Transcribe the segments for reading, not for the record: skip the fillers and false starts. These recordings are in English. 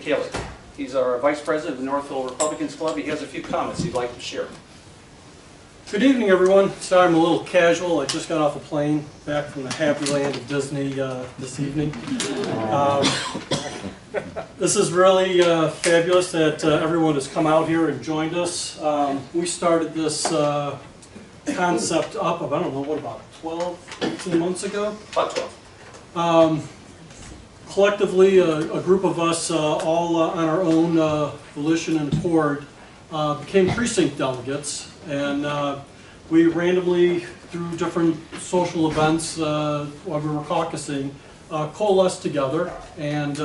Haley. He's our Vice President of the Northville Republicans Club. He has a few comments he'd like to share. Good evening, everyone. Sorry I'm a little casual. I just got off a plane back from the happy land of Disney this evening. This is really fabulous that everyone has come out here and joined us. We started this concept up of, I don't know, what, about 12, 18 months ago? About 12. Collectively, a group of us, all on our own volition and accord, became precinct delegates, and we randomly, through different social events while we were caucusing, coalesced together, and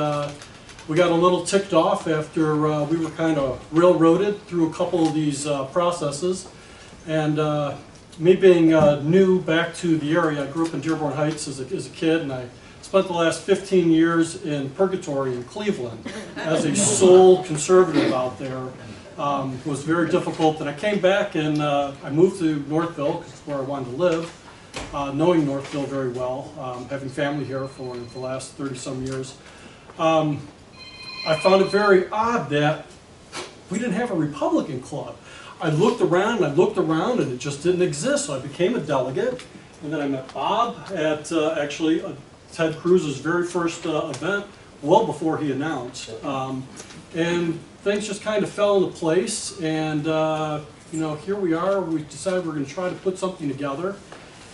we got a little ticked off after we were kind of railroaded through a couple of these processes. And me being new back to the area, I grew up in Dearborn Heights as a kid, and I spent the last 15 years in purgatory in Cleveland as a sole conservative out there. It was very difficult, and I came back and I moved to Northville, because it's where I wanted to live, knowing Northville very well, having family here for the last 30-some years. I found it very odd that we didn't have a Republican club. I looked around and it just didn't exist, so I became a delegate, and then I met Bob at actually Ted Cruz's very first event, well before he announced. And things just kind of fell into place, and you know, here we are. We decided we're going to try to put something together,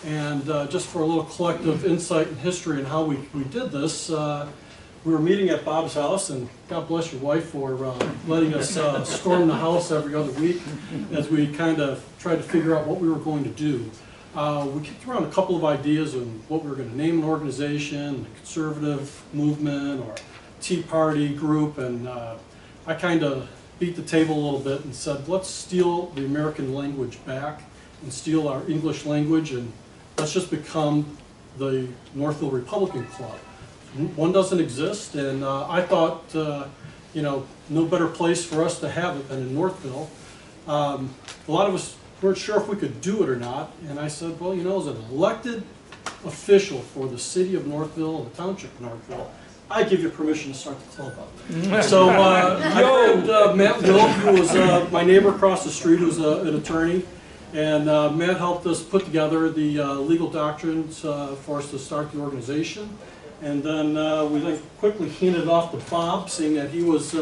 and just for a little collective insight and history and how we did this, we were meeting at Bob's house, and God bless your wife for letting us storm the house every other week as we kind of tried to figure out what we were going to do. We kicked around a couple of ideas on what we were going to name an organization, a conservative movement, or Tea Party group, and I kind of beat the table a little bit and said, let's steal the American language back and steal our English language, and let's just become the Northville Republican Club. One doesn't exist, and I thought, you know, no better place for us to have it than in Northville. A lot of us weren't sure if we could do it or not, and I said, well, you know, as an elected official for the city of Northville and the township of Northville, I give you permission to start the club up. So I grabbed Matt Will, who was my neighbor across the street, who's an attorney, and Matt helped us put together the legal doctrines for us to start the organization. And then we then quickly handed it off to Bob, seeing that he was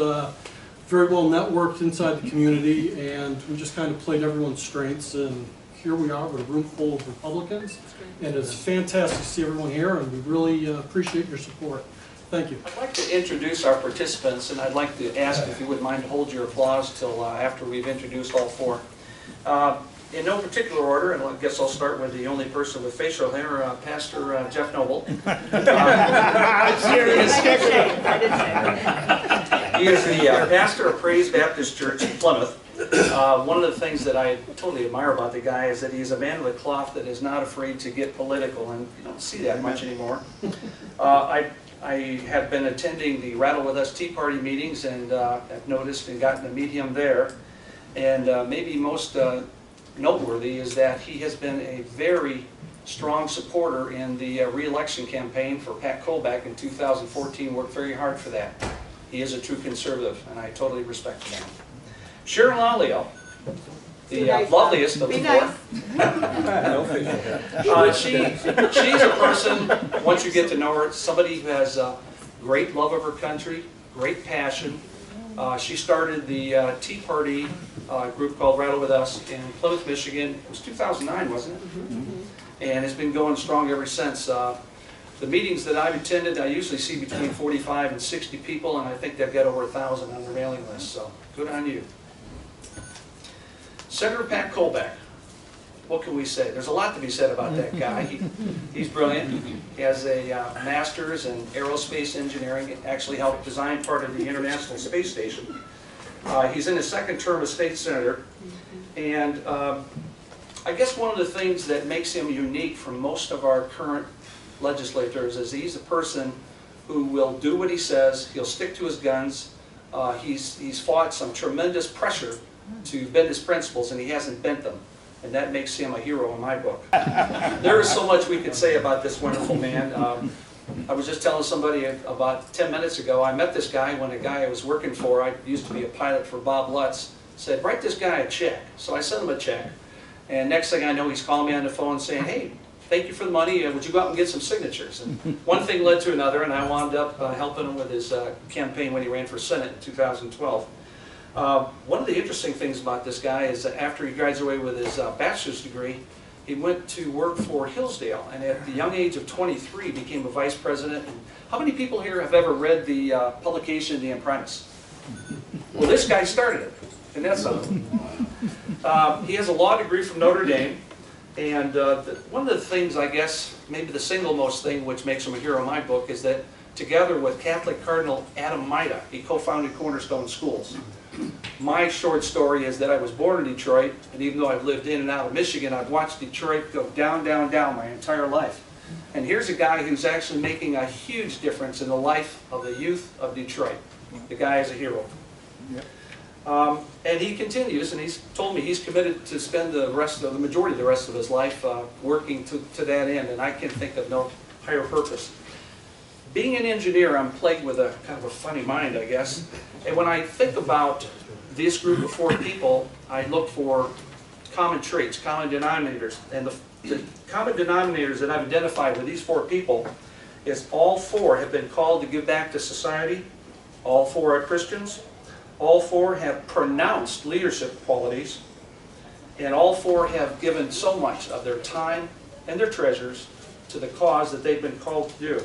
very well networked inside the community, and we just kind of played everyone's strengths, and here we are with a room full of Republicans, and it's fantastic to see everyone here, and we really appreciate your support. Thank you. I'd like to introduce our participants, and I'd like to ask if you wouldn't mind to hold your applause till after we've introduced all four. In no particular order, and I guess I'll start with the only person with facial hair, Pastor Jeff Noble. He is the pastor of Praise Baptist Church in Plymouth. One of the things that I totally admire about the guy is that he's a man of the cloth that is not afraid to get political, and you don't see that much anymore. I have been attending the Rattle with Us Tea Party meetings, and have noticed and gotten to meet him there. And maybe most noteworthy is that he has been a very strong supporter in the re-election campaign for Pat Colbeck in 2014, worked very hard for that. He is a true conservative, and I totally respect him. Sharon Lollio, the loveliest of the four. She's a person, once you get to know her, somebody who has a great love of her country, great passion. She started the Tea Party group called Rattle with Us in Plymouth, Michigan. It was 2009, wasn't it? Mm-hmm. And it's been going strong ever since. The meetings that I've attended, I usually see between 45 and 60 people, and I think they've got over 1,000 on their mailing list, so good on you. Senator Pat Colbeck. What can we say? There's a lot to be said about that guy. He's brilliant. He has a master's in aerospace engineering. He actually helped design part of the International Space Station. He's in his second term as state senator. And I guess one of the things that makes him unique from most of our current legislators is he's a person who will do what he says. He'll stick to his guns. He's fought some tremendous pressure to bend his principles, and he hasn't bent them. And that makes him a hero in my book. There is so much we could say about this wonderful man. I was just telling somebody about 10 minutes ago, I met this guy when a guy I was working for, I used to be a pilot for Bob Lutz, said, write this guy a check. So I sent him a check. And next thing I know, he's calling me on the phone saying, hey, thank you for the money, would you go out and get some signatures? And one thing led to another, and I wound up helping him with his campaign when he ran for Senate in 2012. One of the interesting things about this guy is that after he graduated with his bachelor's degree, he went to work for Hillsdale, and at the young age of 23 became a vice president. And how many people here have ever read the publication The Apprentice? Well, this guy started it, and that's something. He has a law degree from Notre Dame, and one of the things, I guess, maybe the single most thing which makes him a hero in my book is that together with Catholic Cardinal Adam Maida, he co-founded Cornerstones schools. My short story is that I was born in Detroit, and even though I've lived in and out of Michigan, I've watched Detroit go down, down, down my entire life. And here's a guy who's actually making a huge difference in the life of the youth of Detroit. The guy is a hero. Yep. And he continues, and he's told me he's committed to spend the majority of the rest of his life working to that end, and I can think of no higher purpose. Being an engineer, I'm plagued with a kind of a funny mind, I guess. And when I think about this group of 4 people, I look for common traits, common denominators. And the common denominators that I've identified with these 4 people is all 4 have been called to give back to society. All 4 are Christians. All 4 have pronounced leadership qualities. And all 4 have given so much of their time and their treasures to the cause that they've been called to do.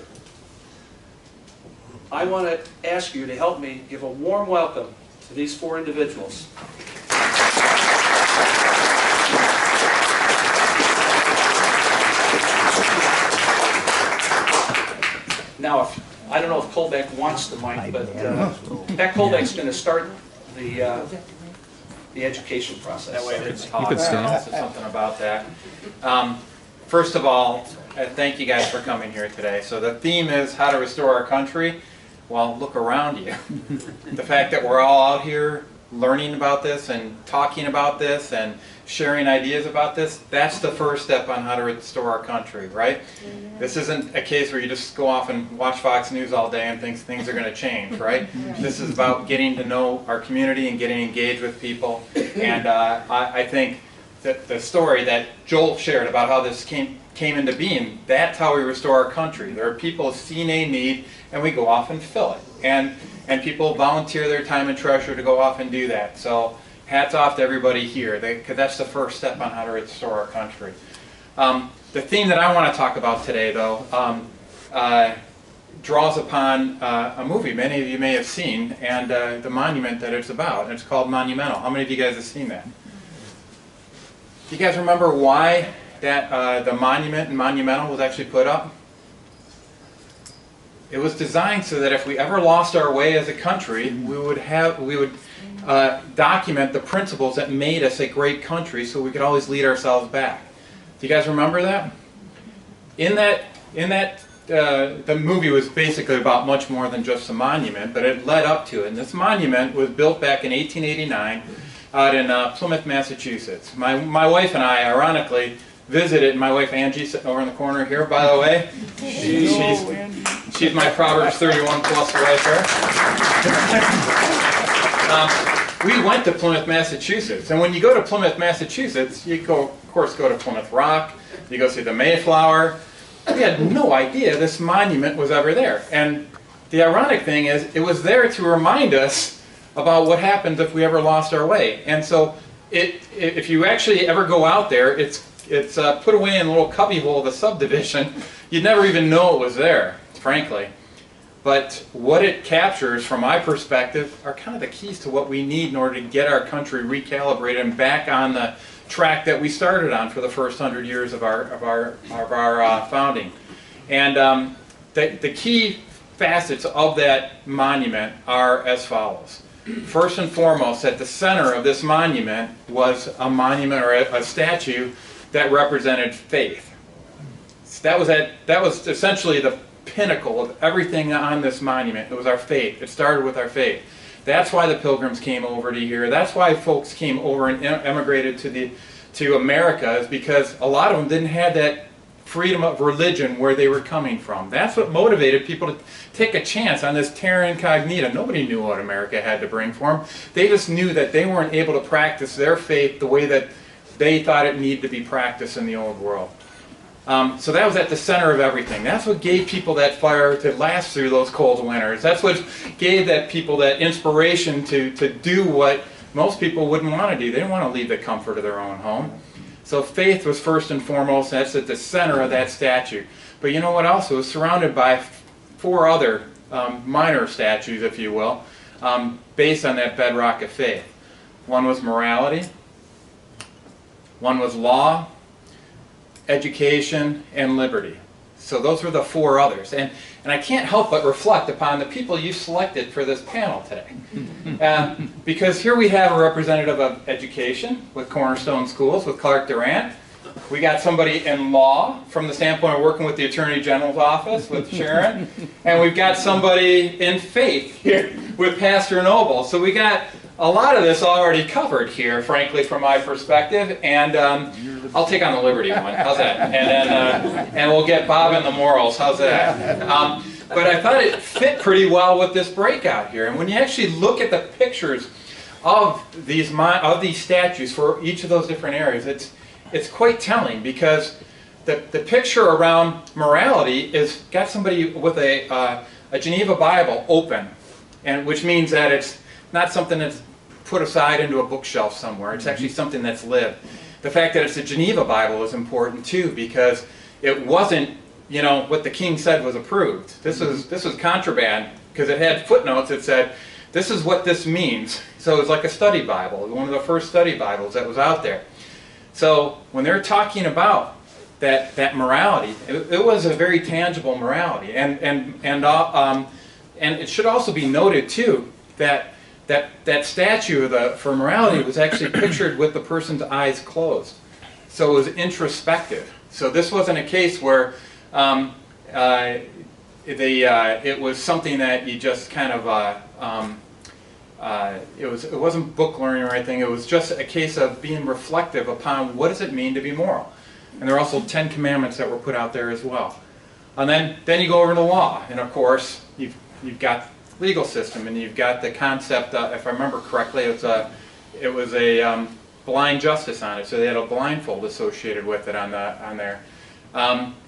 I want to ask you to help me give a warm welcome to these 4 individuals. Now, I don't know if Colbeck wants the mic, but Pat Colbeck's going to start the education process. That way I could talk something about that. First of all, thank you guys for coming here today. So the theme is how to restore our country. Well, look around you. The fact that we're all out here learning about this and talking about this and sharing ideas about this, that's the first step on how to restore our country, right? This isn't a case where you just go off and watch Fox News all day and think things are going to change, right? This is about getting to know our community and getting engaged with people. And I think that the story that Joel shared about how this came into being, that's how we restore our country. There are people seeing a need, and we go off and fill it. And people volunteer their time and treasure to go off and do that. So hats off to everybody here, because that's the first step on how to restore our country. The theme that I want to talk about today, though, draws upon a movie many of you may have seen, and the monument that it's about. And it's called Monumental. How many of you guys have seen that? Do you guys remember why that the monument in Monumental was actually put up? It was designed so that if we ever lost our way as a country, we would document the principles that made us a great country, so we could always lead ourselves back. Do you guys remember that? The movie was basically about much more than just a monument, but it led up to it. And this monument was built back in 1889 out in Plymouth, Massachusetts. My wife and I, ironically, visited. My wife Angie, sitting over in the corner here, by the way. She's my Proverbs 31 plus wife here. We went to Plymouth, Massachusetts, and when you go to Plymouth, Massachusetts, you of course go to Plymouth Rock, you go see the Mayflower. We had no idea this monument was ever there. And the ironic thing is, it was there to remind us about what happens if we ever lost our way. And so, if you actually ever go out there, it's put away in a little cubbyhole of the subdivision. You'd never even know it was there, frankly. But what it captures, from my perspective, are kind of the keys to what we need in order to get our country recalibrated and back on the track that we started on for the first 100 years of our founding. And the key facets of that monument are as follows. First and foremost, at the center of this monument was a monument or a statue that represented faith. That was essentially the pinnacle of everything on this monument. It was our faith. It started with our faith. That's why the Pilgrims came over to here. That's why folks came over and emigrated to America, is because a lot of them didn't have that freedom of religion where they were coming from. That's what motivated people to take a chance on this terra incognita. Nobody knew what America had to bring for them. They just knew that they weren't able to practice their faith the way that they thought it needed to be practiced in the old world. So that was at the center of everything. That's what gave people that fire to last through those cold winters. That's what gave that people that inspiration to do what most people wouldn't want to do. They didn't want to leave the comfort of their own home. So faith was first and foremost. That's at the center of that statue. But you know what else? It was surrounded by 4 other minor statues, if you will, based on that bedrock of faith. One was morality. One was law, education, and liberty. So those were the 4 others. And I can't help but reflect upon the people you selected for this panel today. Because here we have a representative of education with Cornerstone Schools, with Clark Durant. We got somebody in law from the standpoint of working with the Attorney General's office with Sharon. And we've got somebody in faith here with Pastor Noble. So we got a lot of this already covered here, frankly, from my perspective. And I'll take on the liberty one. How's that? And then and we'll get Bob in the morals. How's that? But I thought it fit pretty well with this breakout here. And when you actually look at the pictures of these statues for each of those different areas, it's quite telling, because the picture around morality is got somebody with a Geneva Bible open, and which means that it's not something that's put aside into a bookshelf somewhere. It's actually something that's lived. The fact that it's a Geneva Bible is important too, because it wasn't, you know, what the king said was approved. This was contraband, because it had footnotes that said, this is what this means. So it's like a study Bible, one of the first study Bibles that was out there. So when they're talking about that morality, it was a very tangible morality, and it should also be noted too that statue for morality was actually pictured with the person's eyes closed, so it was introspective. So this wasn't a case where it was something that you just kind of it wasn't book learning or anything. It was just a case of being reflective upon what does it mean to be moral. And there are also 10 commandments that were put out there as well. And then you go over to law, and of course you've got legal system, and you've got the concept. If I remember correctly, it was a blind justice on it. So they had a blindfold associated with it on there.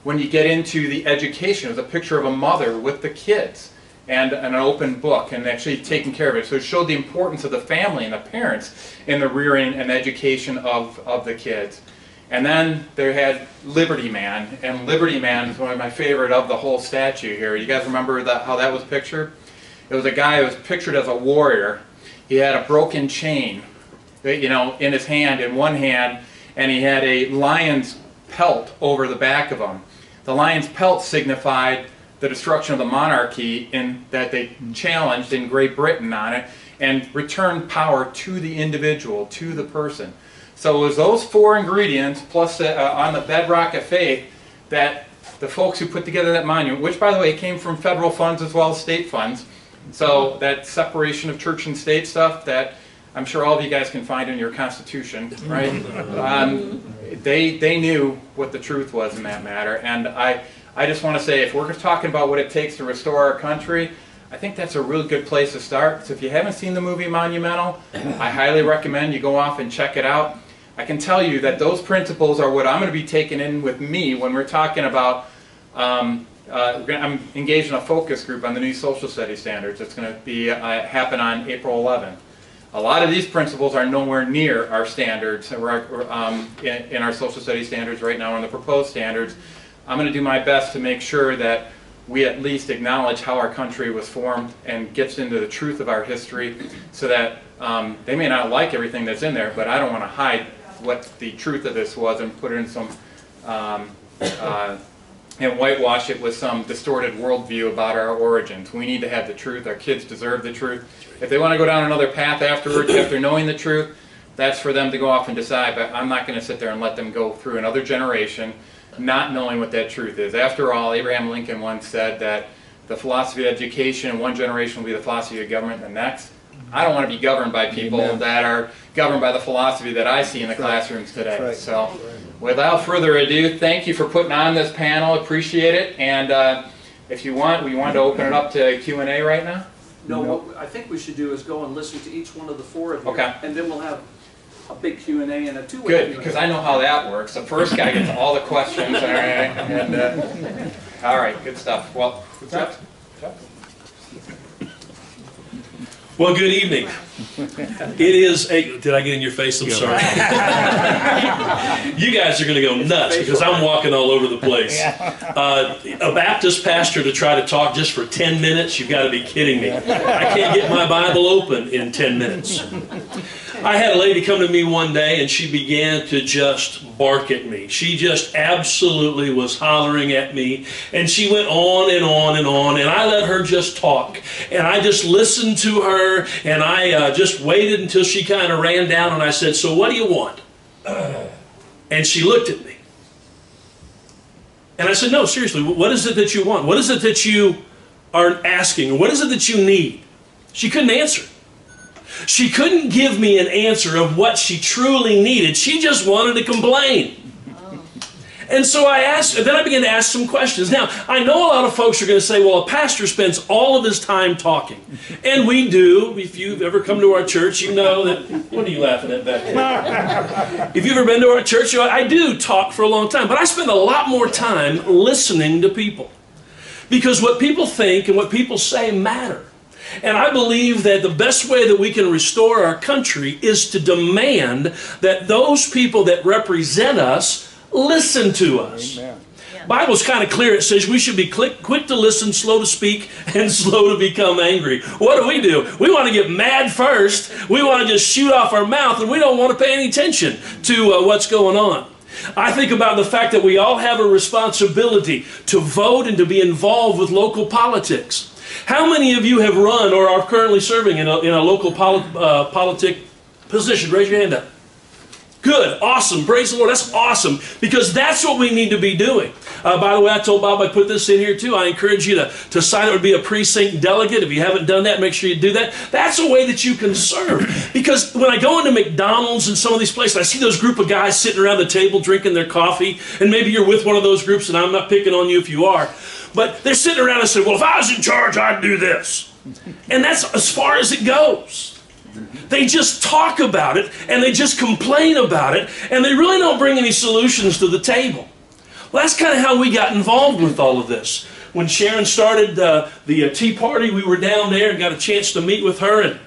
When you get into the education, it was a picture of a mother with the kids and an open book and actually taking care of it. So it showed the importance of the family and the parents in the rearing and education of the kids. And then they had Liberty Man, and Liberty Man is one of my favorite of the whole statue here. You guys remember how that was pictured? It was a guy who was pictured as a warrior. He had a broken chain, you know, in his hand, in one hand, and he had a lion's pelt over the back of him. The lion's pelt signified the destruction of the monarchy, in that they challenged in Great Britain on it and returned power to the individual, to the person. So it was those 4 ingredients, plus on the bedrock of faith, that the folks who put together that monument, which by the way came from federal funds as well as state funds, so that separation of church and state stuff that I'm sure all of you guys can find in your Constitution, right? They knew what the truth was in that matter. And I just want to say, if we're talking about what it takes to restore our country, I think that's a really good place to start. So if you haven't seen the movie Monumental, I highly recommend you go off and check it out. I can tell you that those principles are what I'm going to be taking in with me when we're talking about I'm engaged in a focus group on the new social studies standards. It's going to be happen on April 11th. A lot of these principles are nowhere near our standards in our social studies standards right now, in the proposed standards. I'm going to do my best to make sure that we at least acknowledge how our country was formed and gets into the truth of our history, so that they may not like everything that's in there, but I don't want to hide what the truth of this was and put it in some and whitewash it with some distorted worldview about our origins. We need to have the truth. Our kids deserve the truth. If they want to go down another path afterwards, after knowing the truth, that's for them to go off and decide. But I'm not going to sit there and let them go through another generation not knowing what that truth is. After all, Abraham Lincoln once said that the philosophy of education in one generation will be the philosophy of government in the next. I don't want to be governed by people that are governed by the philosophy that I see in the classrooms today. So without further ado, thank you for putting on this panel. Appreciate it. And if you want, we want to open it up to Q&A right now. No, what I think we should do is go and listen to each one of the four of you. Okay. And then we'll have a big Q&A and a two-way Good, Q&A. because I know how that works. The first guy gets all the questions. All right. And, all right, good stuff. Well, what's up? Well, good evening. It is a... Did I get in your face? I'm sorry. You guys are going to go nuts because I'm walking all over the place. A Baptist pastor to try to talk just for 10 minutes? You've got to be kidding me. I can't get my Bible open in 10 minutes. I had a lady come to me one day and she began to just bark at me. She just absolutely was hollering at me, and she went on and on and on, and I let her just talk, and I just listened to her, and I just waited until she kind of ran down, and I said, "So what do you want?" And she looked at me, and I said, "No, seriously, what is it that you want? What is it that you are asking? What is it that you need?" She couldn't answer. She couldn't give me an answer of what she truly needed. She just wanted to complain. And so then I began to ask some questions. Now, I know a lot of folks are going to say, well, a pastor spends all of his time talking. And we do. If you've ever come to our church, you know that... What are you laughing at back there? If you've ever been to our church, you know, I do talk for a long time. But I spend a lot more time listening to people. Because what people think and what people say matter. And I believe that the best way that we can restore our country is to demand that those people that represent us listen to us. Amen. The Bible's kind of clear. It says we should be quick to listen, slow to speak, and slow to become angry. What do? We want to get mad first. We want to just shoot off our mouth, and we don't want to pay any attention to what's going on. I think about the fact that we all have a responsibility to vote and to be involved with local politics. How many of you have run or are currently serving in a local politic position? Raise your hand up. Good, awesome, praise the Lord, that's awesome, because that's what we need to be doing. By the way, I told Bob I'd put this in here too. I encourage you to sign up to be a precinct delegate. If you haven't done that, make sure you do that. That's a way that you can serve. Because when I go into McDonald's and some of these places, I see those group of guys sitting around the table drinking their coffee, and maybe you're with one of those groups, and I'm not picking on you if you are, but they're sitting around and say, well, if I was in charge, I'd do this. And that's as far as it goes. They just talk about it, and they just complain about it, and they really don't bring any solutions to the table. Well, that's kind of how we got involved with all of this. When Sharon started the Tea Party, we were down there and got a chance to meet with her, and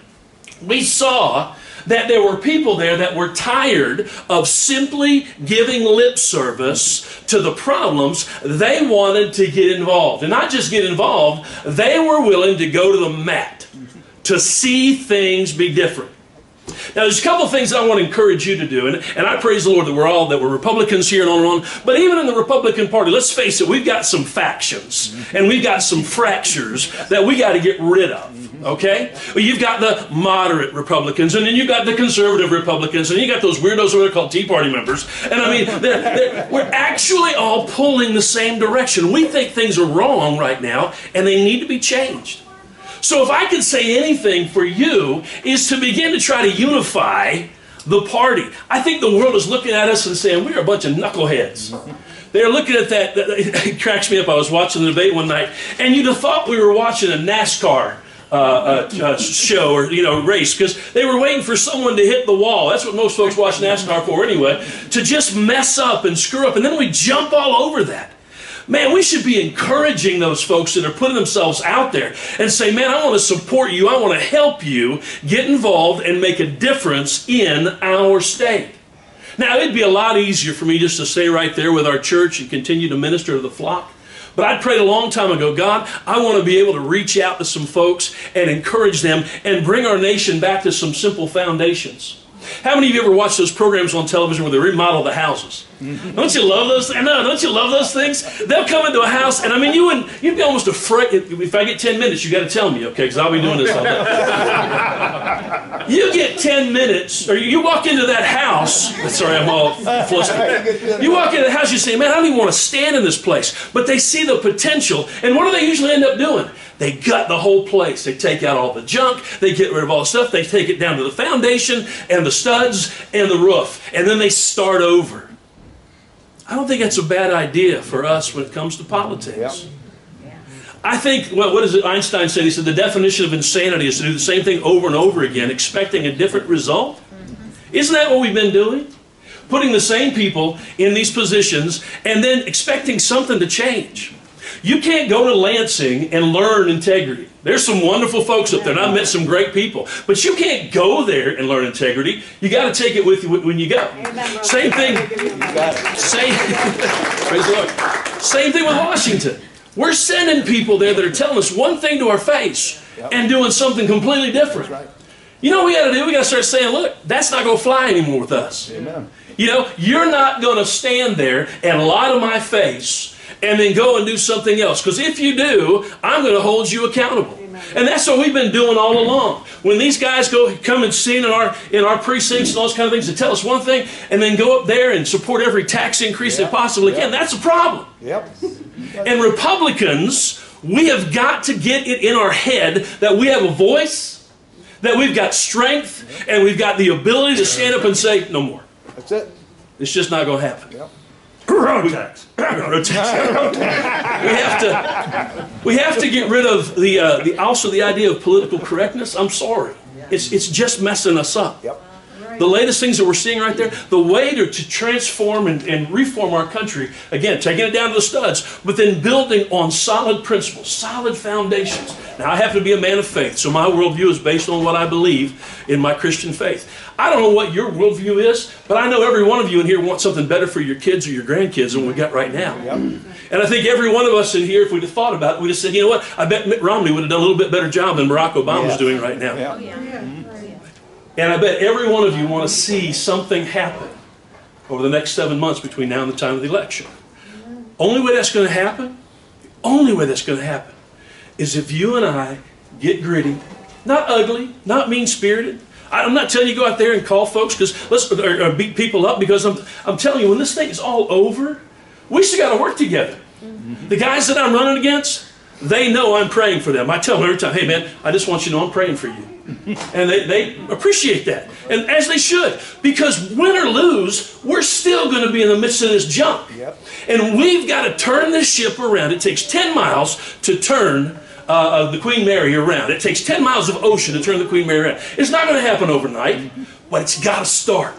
we saw that there were people there that were tired of simply giving lip service to the problems. They wanted to get involved. And not just get involved, they were willing to go to the mat to see things be different. Now, there's a couple of things I want to encourage you to do, and I praise the Lord that we're Republicans here and on and on, but even in the Republican Party, let's face it, we've got some factions, and we've got some fractures that we got to get rid of, okay? Well, you've got the moderate Republicans, and then you've got the conservative Republicans, and you got those weirdos over there called Tea Party members, and I mean, we're actually all pulling the same direction. We think things are wrong right now, and they need to be changed. So if I could say anything for you, is to begin to try to unify the party. I think the world is looking at us and saying, we're a bunch of knuckleheads. They're looking at that. It cracks me up. I was watching the debate one night, and you'd have thought we were watching a NASCAR show or race, because they were waiting for someone to hit the wall. That's what most folks watch NASCAR for anyway, to just mess up and screw up, and then we jump all over that. Man, we should be encouraging those folks that are putting themselves out there and say, man, I want to support you. I want to help you get involved and make a difference in our state. Now, it'd be a lot easier for me just to stay right there with our church and continue to minister to the flock. But I prayed a long time ago, God, I want to be able to reach out to some folks and encourage them and bring our nation back to some simple foundations. How many of you ever watched those programs on television where they remodel the houses? Don't you love those things? No, don't you love those things? They'll come into a house, and I mean, you'd be almost afraid. If I get 10 minutes, you got to tell me, okay? Because I'll be doing this all day. You get 10 minutes, or you walk into that house. Sorry, I'm all flustered. You walk into the house, you say, man, I don't even want to stand in this place. But they see the potential, and what do they usually end up doing? They gut the whole place. They take out all the junk. They get rid of all the stuff. They take it down to the foundation and the studs and the roof. And then they start over. I don't think that's a bad idea for us when it comes to politics. I think, well, what does Einstein say? He said the definition of insanity is to do the same thing over and over again, expecting a different result. Isn't that what we've been doing? Putting the same people in these positions and then expecting something to change. You can't go to Lansing and learn integrity. There's some wonderful folks up there, and I've met some great people. But you can't go there and learn integrity. You got to take it with you when you go. Same thing. Praise the Lord. Same thing with Washington. We're sending people there that are telling us one thing to our face and doing something completely different. You know what we got to do? We got to start saying, look, that's not going to fly anymore with us. Amen. You know, you're not going to stand there and lie to my face and then go and do something else. Because if you do, I'm going to hold you accountable. Amen. And that's what we've been doing all along. When these guys come and sing in our precincts and all those kind of things, to tell us one thing and then go up there and support every tax increase they possibly can, that's a problem. And Republicans, we have got to get it in our head that we have a voice, that we've got strength, and we've got the ability to stand up and say, no more. That's it. It's just not going to happen. Road tax. We have to get rid of also the idea of political correctness. I'm sorry. It's just messing us up. The latest things that we're seeing right there, the way to transform and reform our country, again, taking it down to the studs, but then building on solid principles, solid foundations. Now, I happen to be a man of faith, so my worldview is based on what I believe in my Christian faith. I don't know what your worldview is, but I know every one of you in here wants something better for your kids or your grandkids than we got right now. And I think every one of us in here, if we'd have thought about it, we'd have said, you know what, I bet Mitt Romney would have done a little bit better job than Barack Obama's doing right now. And I bet every one of you want to see something happen over the next 7 months between now and the time of the election. Only way that's going to happen, is if you and I get gritty, not ugly, not mean-spirited. I'm not telling you to go out there and call folks or beat people up, because I'm telling you, when this thing is all over, we still got to work together. The guys that I'm running against, they know I'm praying for them. I tell them every time, hey man, I just want you to know I'm praying for you. And they appreciate that. And as they should. Because win or lose, we're still going to be in the midst of this junk. And we've got to turn this ship around. It takes 10 miles to turn the Queen Mary around. It takes 10 miles of ocean to turn the Queen Mary around. It's not going to happen overnight, but it's got to start.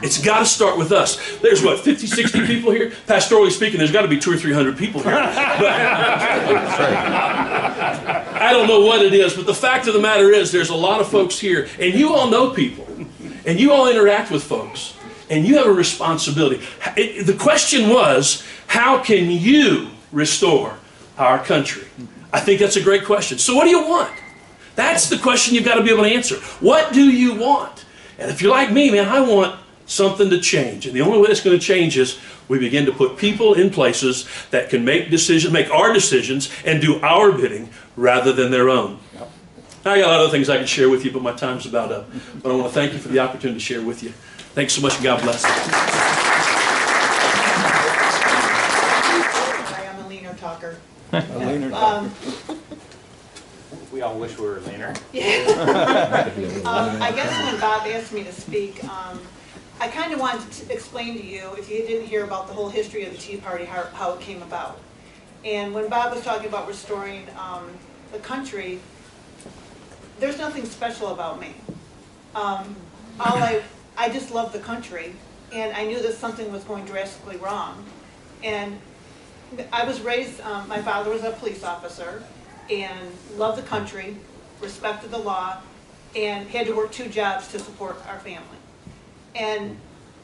It's got to start with us. There's what, 50, 60 people here? Pastorally speaking, there's got to be 200 or 300 people here. I don't know what it is, but the fact of the matter is there's a lot of folks here, and you all know people, and you all interact with folks, and you have a responsibility. The question was, how can you restore our country? I think that's a great question. So what do you want? That's the question you've got to be able to answer. What do you want? And if you're like me, man, I want something to change. And the only way that's going to change is we begin to put people in places that can make our decisions and do our bidding rather than their own. I got a lot of other things I can share with you, but my time's about up. But I want to thank you for the opportunity to share with you. Thanks so much, and God bless you. Hi, I'm a leaner talker. We all wish we were leaner. I guess when Bob asked me to speak, I kind of wanted to explain to you, if you didn't hear about the whole history of the Tea Party, how it came about. And when Bob was talking about restoring the country, there's nothing special about me. I just love the country, and I knew that something was going drastically wrong. And I was raised, my father was a police officer, and loved the country, respected the law, and had to work 2 jobs to support our family. And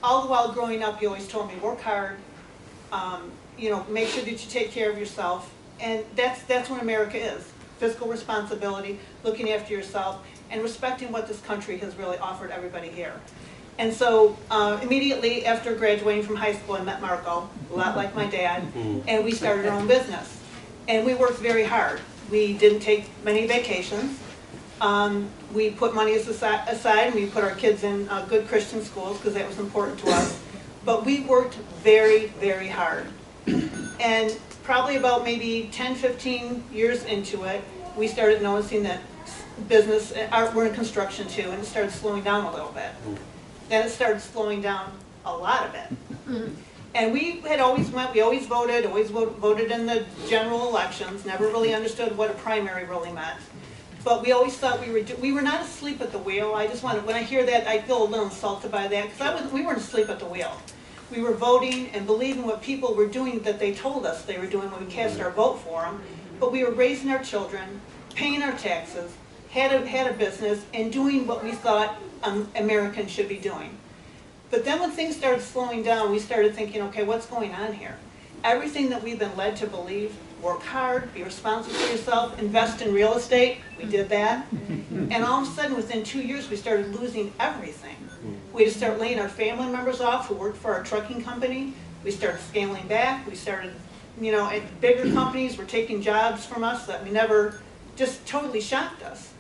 all the while growing up, he always told me, work hard, you know, make sure that you take care of yourself. And that's what America is. Fiscal responsibility, looking after yourself, and respecting what this country has really offered everybody here. And so immediately after graduating from high school, I met Marco, a lot like my dad, and we started our own business. And we worked very hard. We didn't take many vacations. We put money aside, and we put our kids in good Christian schools because that was important to us. But we worked very, very hard. And probably about maybe 10, 15 years into it, we started noticing that business, we're in construction too, and it started slowing down a little bit. Then it started slowing down a lot of it. And we had always went, we always voted in the general elections, never really understood what a primary really meant. But we always thought we were not asleep at the wheel. I just wanted, when I hear that, I feel a little insulted by that, because we weren't asleep at the wheel. We were voting and believing what people were doing that they told us they were doing when we cast our vote for them. But we were raising our children, paying our taxes, had a business, and doing what we thought Americans should be doing. But then when things started slowing down, we started thinking, okay, what's going on here? Everything that we've been led to believe, work hard, be responsible for yourself, invest in real estate, we did that. And all of a sudden, within 2 years, we started losing everything. We had to start laying our family members off who worked for our trucking company. We started scaling back. We started, at bigger companies were taking jobs from us that we never, just totally shocked us.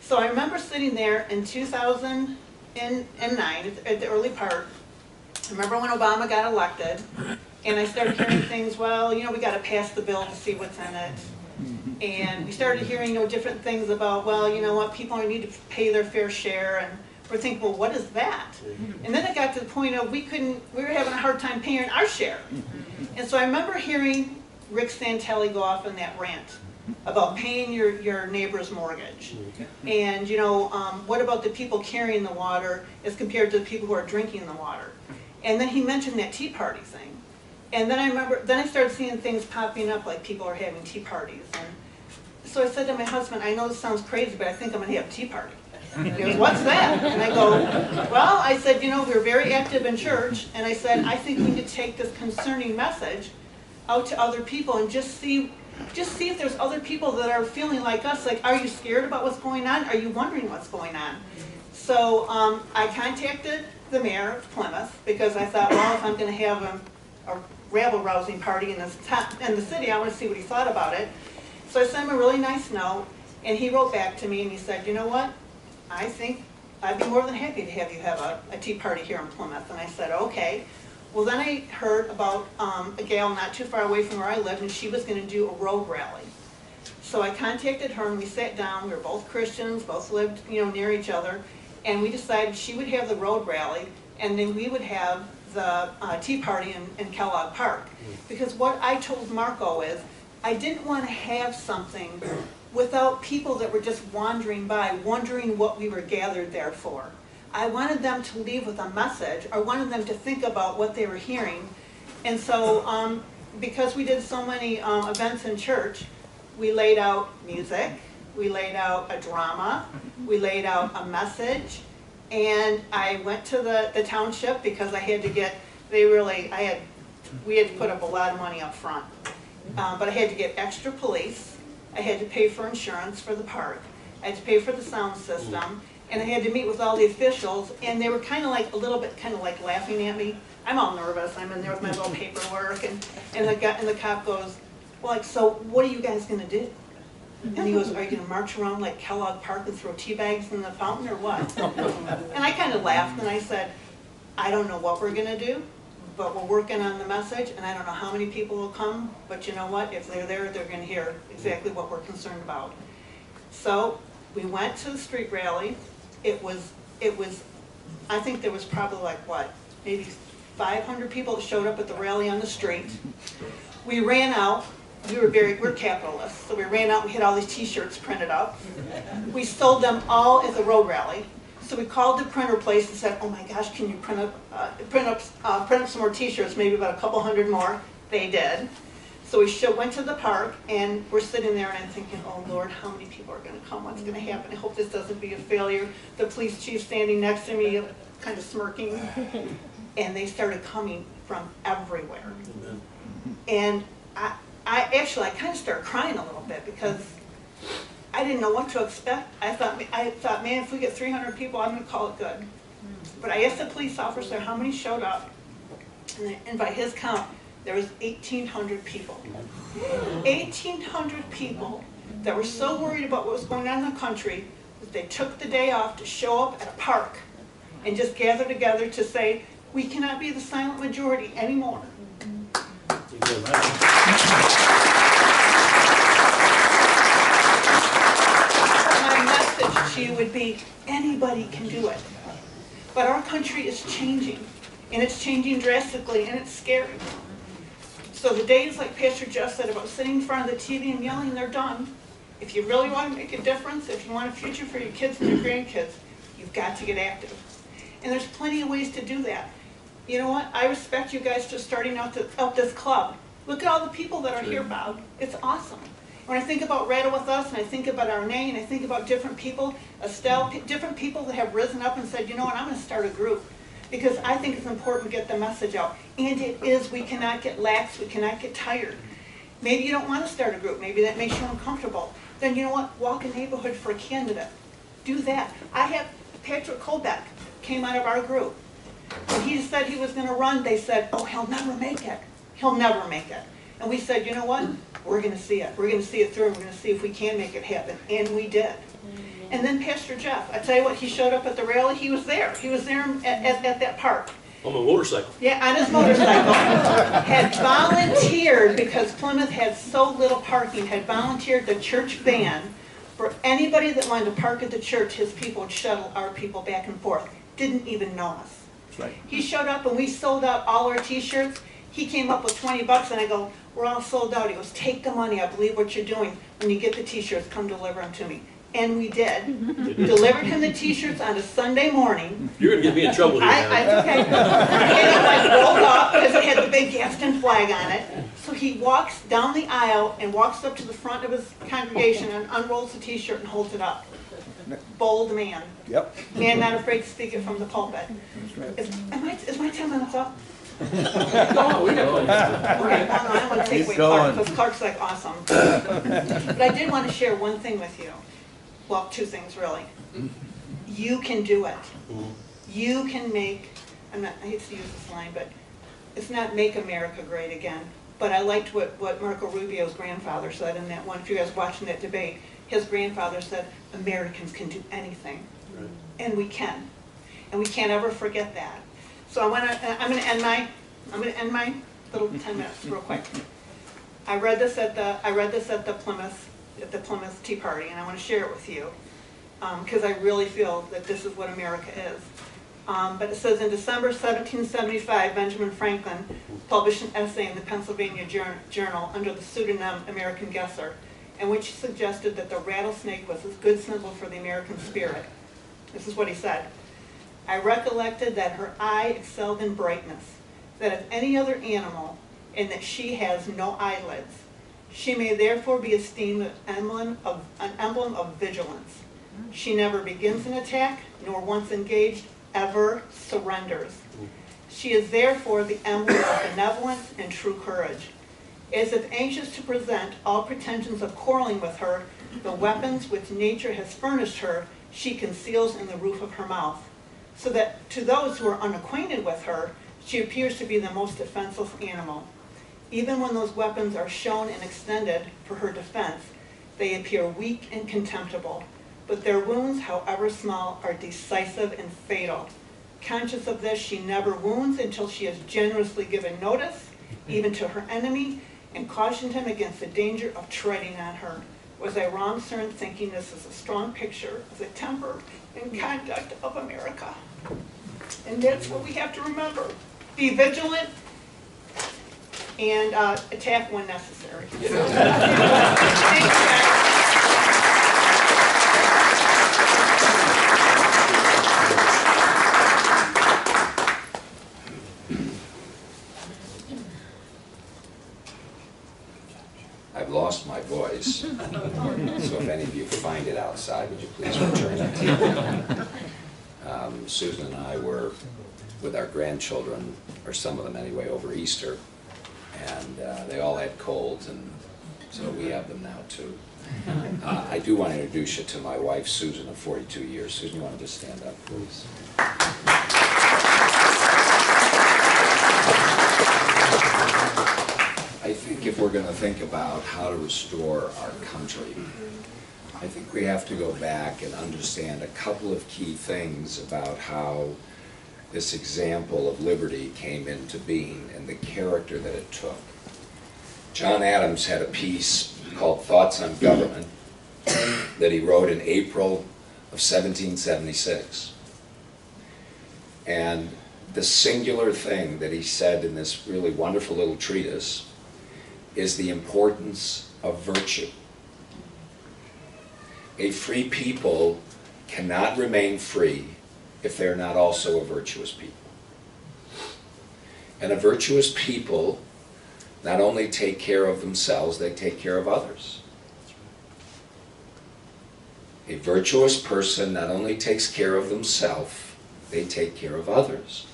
So I remember sitting there in 2009, at the early part. I remember when Obama got elected, and I started hearing things, well, we got to pass the bill to see what's in it. And we started hearing, different things about, well, what, people need to pay their fair share, and we're thinking, well, what is that? And then it got to the point of we were having a hard time paying our share. And so I remember hearing Rick Santelli go off on that rant about paying your neighbor's mortgage. And, what about the people carrying the water as compared to the people who are drinking the water? And then he mentioned that Tea Party thing. And then I started seeing things popping up, like people are having tea parties. And so I said to my husband, I know this sounds crazy, but I think I'm going to have a tea party. He goes, what's that? And I go, well, I said, we're very active in church. And I said, I think we need to take this concerning message out to other people and just see if there's other people that are feeling like us. Like, are you scared about what's going on? Are you wondering what's going on? So I contacted the mayor of Plymouth, because I thought, well, if I'm going to have a rabble-rousing party in the city, I want to see what he thought about it. So I sent him a really nice note, and he wrote back to me and he said, you know what? I think I'd be more than happy to have you have a tea party here in Plymouth. And I said, okay. Well, then I heard about a gal not too far away from where I lived, and she was going to do a road rally. So I contacted her, and we sat down. We were both Christians, both lived near each other, and we decided she would have the road rally, and then we would have the tea party in Kellogg Park. Because what I told Marco is, I didn't want to have something without people that were just wandering by, wondering what we were gathered there for. I wanted them to leave with a message. I wanted them to think about what they were hearing. And so because we did so many events in church, we laid out music, we laid out a drama, we laid out a message, and I went to the township because I had to get, we had to put up a lot of money up front. But I had to get extra police, I had to pay for insurance for the park, I had to pay for the sound system, and I had to meet with all the officials, and they were kind of like, a little bit kind of like laughing at me. I'm all nervous, I'm in there with my little paperwork, and the cop goes, well, like, so what are you guys going to do? And he goes, are you going to march around like Kellogg Park and throw tea bags in the fountain or what? And I kind of laughed, and I said, I don't know what we're going to do, but we're working on the message, and I don't know how many people will come, but you know what, if they're there, they're going to hear exactly what we're concerned about. So we went to the street rally. It was, I think there was probably like, what, maybe 500 people that showed up at the rally on the street. We ran out. We're capitalists, so we ran out, we had all these t-shirts printed up. We sold them all at the road rally. So we called the printer place and said, oh my gosh, can you print up some more t-shirts, maybe about a couple hundred more? They did. So we went to the park, and we're sitting there, and I'm thinking, oh Lord, how many people are going to come? What's going to happen? I hope this doesn't be a failure. The police chief standing next to me, kind of smirking. And they started coming from everywhere. And I kind of started crying a little bit, because I didn't know what to expect. I thought, man, if we get 300 people, I'm going to call it good. But I asked the police officer how many showed up, and by his count, there was 1,800 people. 1,800 people that were so worried about what was going on in the country that they took the day off to show up at a park and just gather together to say, we cannot be the silent majority anymore. My message to you would be, anybody can do it. But our country is changing. And it's changing drastically, and it's scary. So the days, like Pastor Jeff said, about sitting in front of the TV and yelling, they're done. If you really want to make a difference, if you want a future for your kids and your grandkids, you've got to get active. And there's plenty of ways to do that. You know what? I respect you guys for starting out this club. Look at all the people that are here, Bob. It's awesome. When I think about Rattle with Us, and I think about Arne, and I think about different people, Estelle, different people that have risen up and said, you know what, I'm going to start a group. Because I think it's important to get the message out. And it is, we cannot get lax, we cannot get tired. Maybe you don't want to start a group, maybe that makes you uncomfortable. Then you know what, walk a neighborhood for a candidate. Do that. I have Patrick Colbeck came out of our group. When he said he was going to run, they said, oh, he'll never make it. He'll never make it. And we said, you know what, we're going to see it. We're going to see it through, and we're going to see if we can make it happen. And we did. And then Pastor Jeff, I tell you what, he showed up at the rally, he was there. He was there at that park. On a motorcycle. Yeah, on his motorcycle. Had volunteered, because Plymouth had so little parking, had volunteered the church van for anybody that wanted to park at the church. His people would shuttle our people back and forth. Didn't even know us. Right. He showed up and we sold out all our t-shirts. He came up with 20 bucks and I go, we're all sold out. He goes, take the money, I believe what you're doing. When you get the t-shirts, come deliver them to me. And we did. Delivered him the t-shirts on a Sunday morning. You're going to get me in trouble here now. Okay. And it like rolled up because it had the big Gaston flag on it. So he walks down the aisle and walks up to the front of his congregation and unrolls the t-shirt and holds it up. Bold man. Yep. Man not afraid to speak it from the pulpit. That's right. Is my 10 minutes up? Go on, we got plenty of time. Okay, well, no, I want to take Keep away Clark, going. because Clark's like awesome. But I did want to share one thing with you. Well, two things really. You can do it. You can make, I hate to use this line, but it's not make America great again. But I liked what Marco Rubio's grandfather said in that one. If you guys watching that debate, his grandfather said, Americans can do anything. Right. And we can. And we can't ever forget that. So I'm gonna end my little 10 minutes real quick. I read this at the Plymouth Tea Party, and I want to share it with you because I really feel that this is what America is. But it says in December 1775, Benjamin Franklin published an essay in the Pennsylvania Journal under the pseudonym American Guesser, in which he suggested that the rattlesnake was a good symbol for the American spirit. This is what he said. I recollected that her eye excelled in brightness, that of any other animal, and that she has no eyelids. She may therefore be esteemed an emblem of vigilance. She never begins an attack, nor once engaged, ever surrenders. She is therefore the emblem of benevolence and true courage. As if anxious to present all pretensions of quarreling with her, the weapons which nature has furnished her, she conceals in the roof of her mouth. So that to those who are unacquainted with her, she appears to be the most defenseless animal. Even when those weapons are shown and extended for her defense, they appear weak and contemptible. But their wounds, however small, are decisive and fatal. Conscious of this, she never wounds until she has generously given notice, even to her enemy, and cautioned him against the danger of treading on her. Was I wrong, sir, in thinking this is a strong picture of the temper and conduct of America? And that's what we have to remember. Be vigilant and attack when necessary. Thank you, guys. I've lost my voice, so if any of you find it outside, would you please return it to me? Susan and I were with our grandchildren, or some of them anyway, over Easter, and they all had colds, and so we have them now too. I do want to introduce you to my wife, Susan, of 42 years. Susan, you want to just stand up, please? I think if we're going to think about how to restore our country, I think we have to go back and understand a couple of key things about how this example of liberty came into being and the character that it took. John Adams had a piece called Thoughts on Government that he wrote in April of 1776. And the singular thing that he said in this really wonderful little treatise is the importance of virtue. A free people cannot remain free if they're not also a virtuous people. And a virtuous people not only take care of themselves, they take care of others. A virtuous person not only takes care of themselves, they take care of others.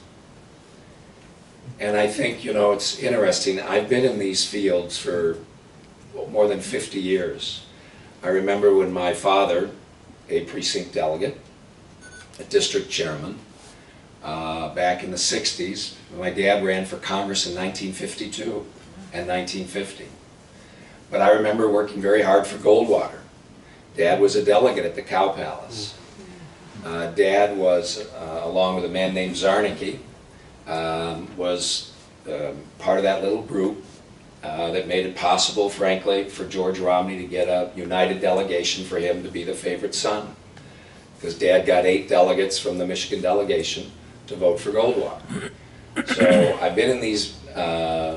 And I think, you know, it's interesting. I've been in these fields for more than 50 years. I remember when my father, a precinct delegate, a district chairman, back in the 60s, my dad ran for Congress in 1952 and 1950. But I remember working very hard for Goldwater. Dad was a delegate at the Cow Palace. Dad was, along with a man named Zarnicki, was part of that little group that made it possible, frankly, for George Romney to get a united delegation for him to be the favorite son. Because Dad got 8 delegates from the Michigan delegation to vote for Goldwater. So I've been in these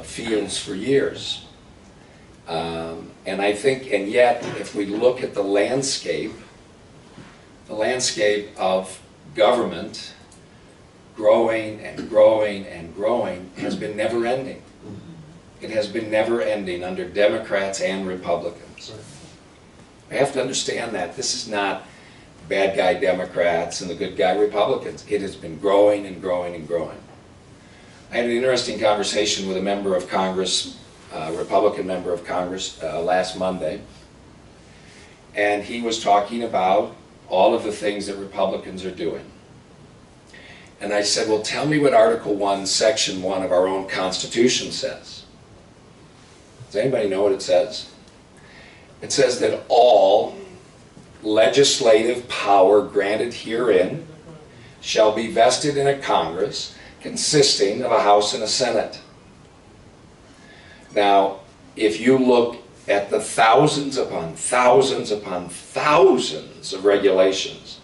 fields for years. And I think, and yet, if we look at the landscape of government growing and growing and growing has been never ending. It has been never ending under Democrats and Republicans. I have to understand that. This is not bad guy Democrats and the good guy Republicans. It has been growing and growing and growing. I had an interesting conversation with a member of Congress, a Republican member of Congress, last Monday. And he was talking about all of the things that Republicans are doing. And I said, well, tell me what Article 1, Section 1 of our own Constitution says. Does anybody know what it says? It says that all legislative power granted herein shall be vested in a Congress consisting of a House and a Senate. Now, if you look at the thousands upon thousands upon thousands of regulations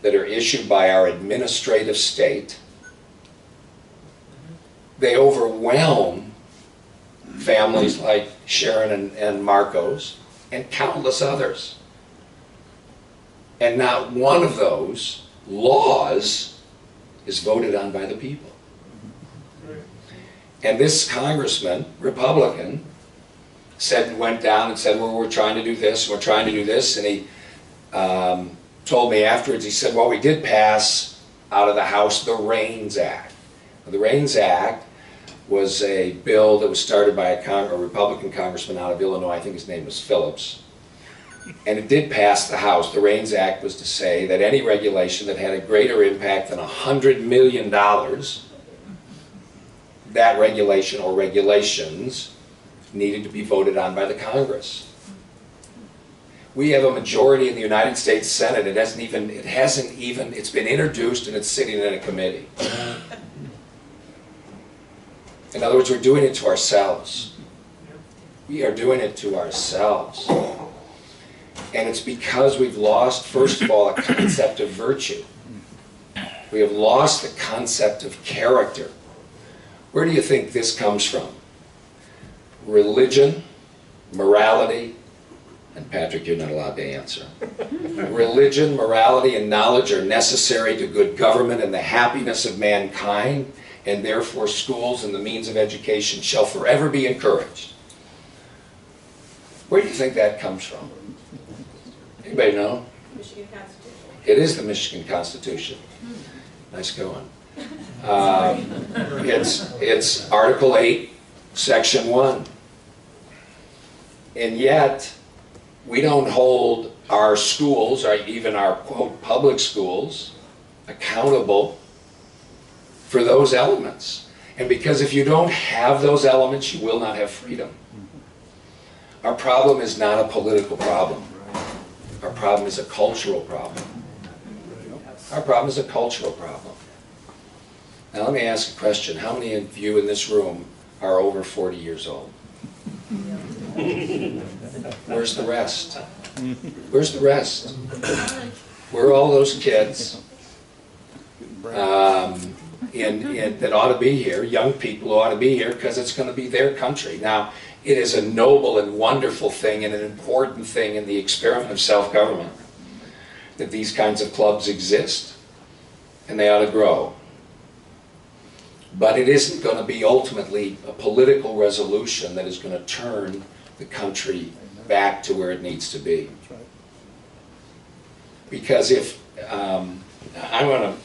that are issued by our administrative state, they overwhelm families like Sharon and Marcos and countless others. And not one of those laws is voted on by the people. And this congressman, Republican, went down and said, well, we're trying to do this, we're trying to do this. And he told me afterwards, he said, well, we did pass out of the House the REINS Act. The REINS Act was a bill that was started by a Republican congressman out of Illinois, I think his name was Phillips. And it did pass the House. The REINS Act was to say that any regulation that had a greater impact than $100 million, that regulation or regulations needed to be voted on by the Congress. We have a majority in the United States Senate. It's been introduced and it's sitting in a committee. In other words, we're doing it to ourselves. We are doing it to ourselves. And it's because we've lost, first of all, a concept of virtue. We have lost the concept of character. Where do you think this comes from? Religion, morality, and Patrick, you're not allowed to answer. Religion, morality, and knowledge are necessary to good government and the happiness of mankind, and therefore schools and the means of education shall forever be encouraged. Where do you think that comes from? Anybody know? Michigan Constitution. It is the Michigan Constitution. Nice going. It's Article 8, Section 1. And yet, we don't hold our schools, or even our, quote, public schools, accountable for those elements. And because if you don't have those elements, you will not have freedom. Our problem is not a political problem. Our problem is a cultural problem. Our problem is a cultural problem. Now let me ask a question. How many of you in this room are over 40 years old? Where's the rest? Where's the rest? Where are all those kids that ought to be here, young people who ought to be here, because it's going to be their country. Now, it is a noble and wonderful thing and an important thing in the experiment of self-government that these kinds of clubs exist, and they ought to grow. But it isn't going to be ultimately a political resolution that is going to turn the country back to where it needs to be. Because if I want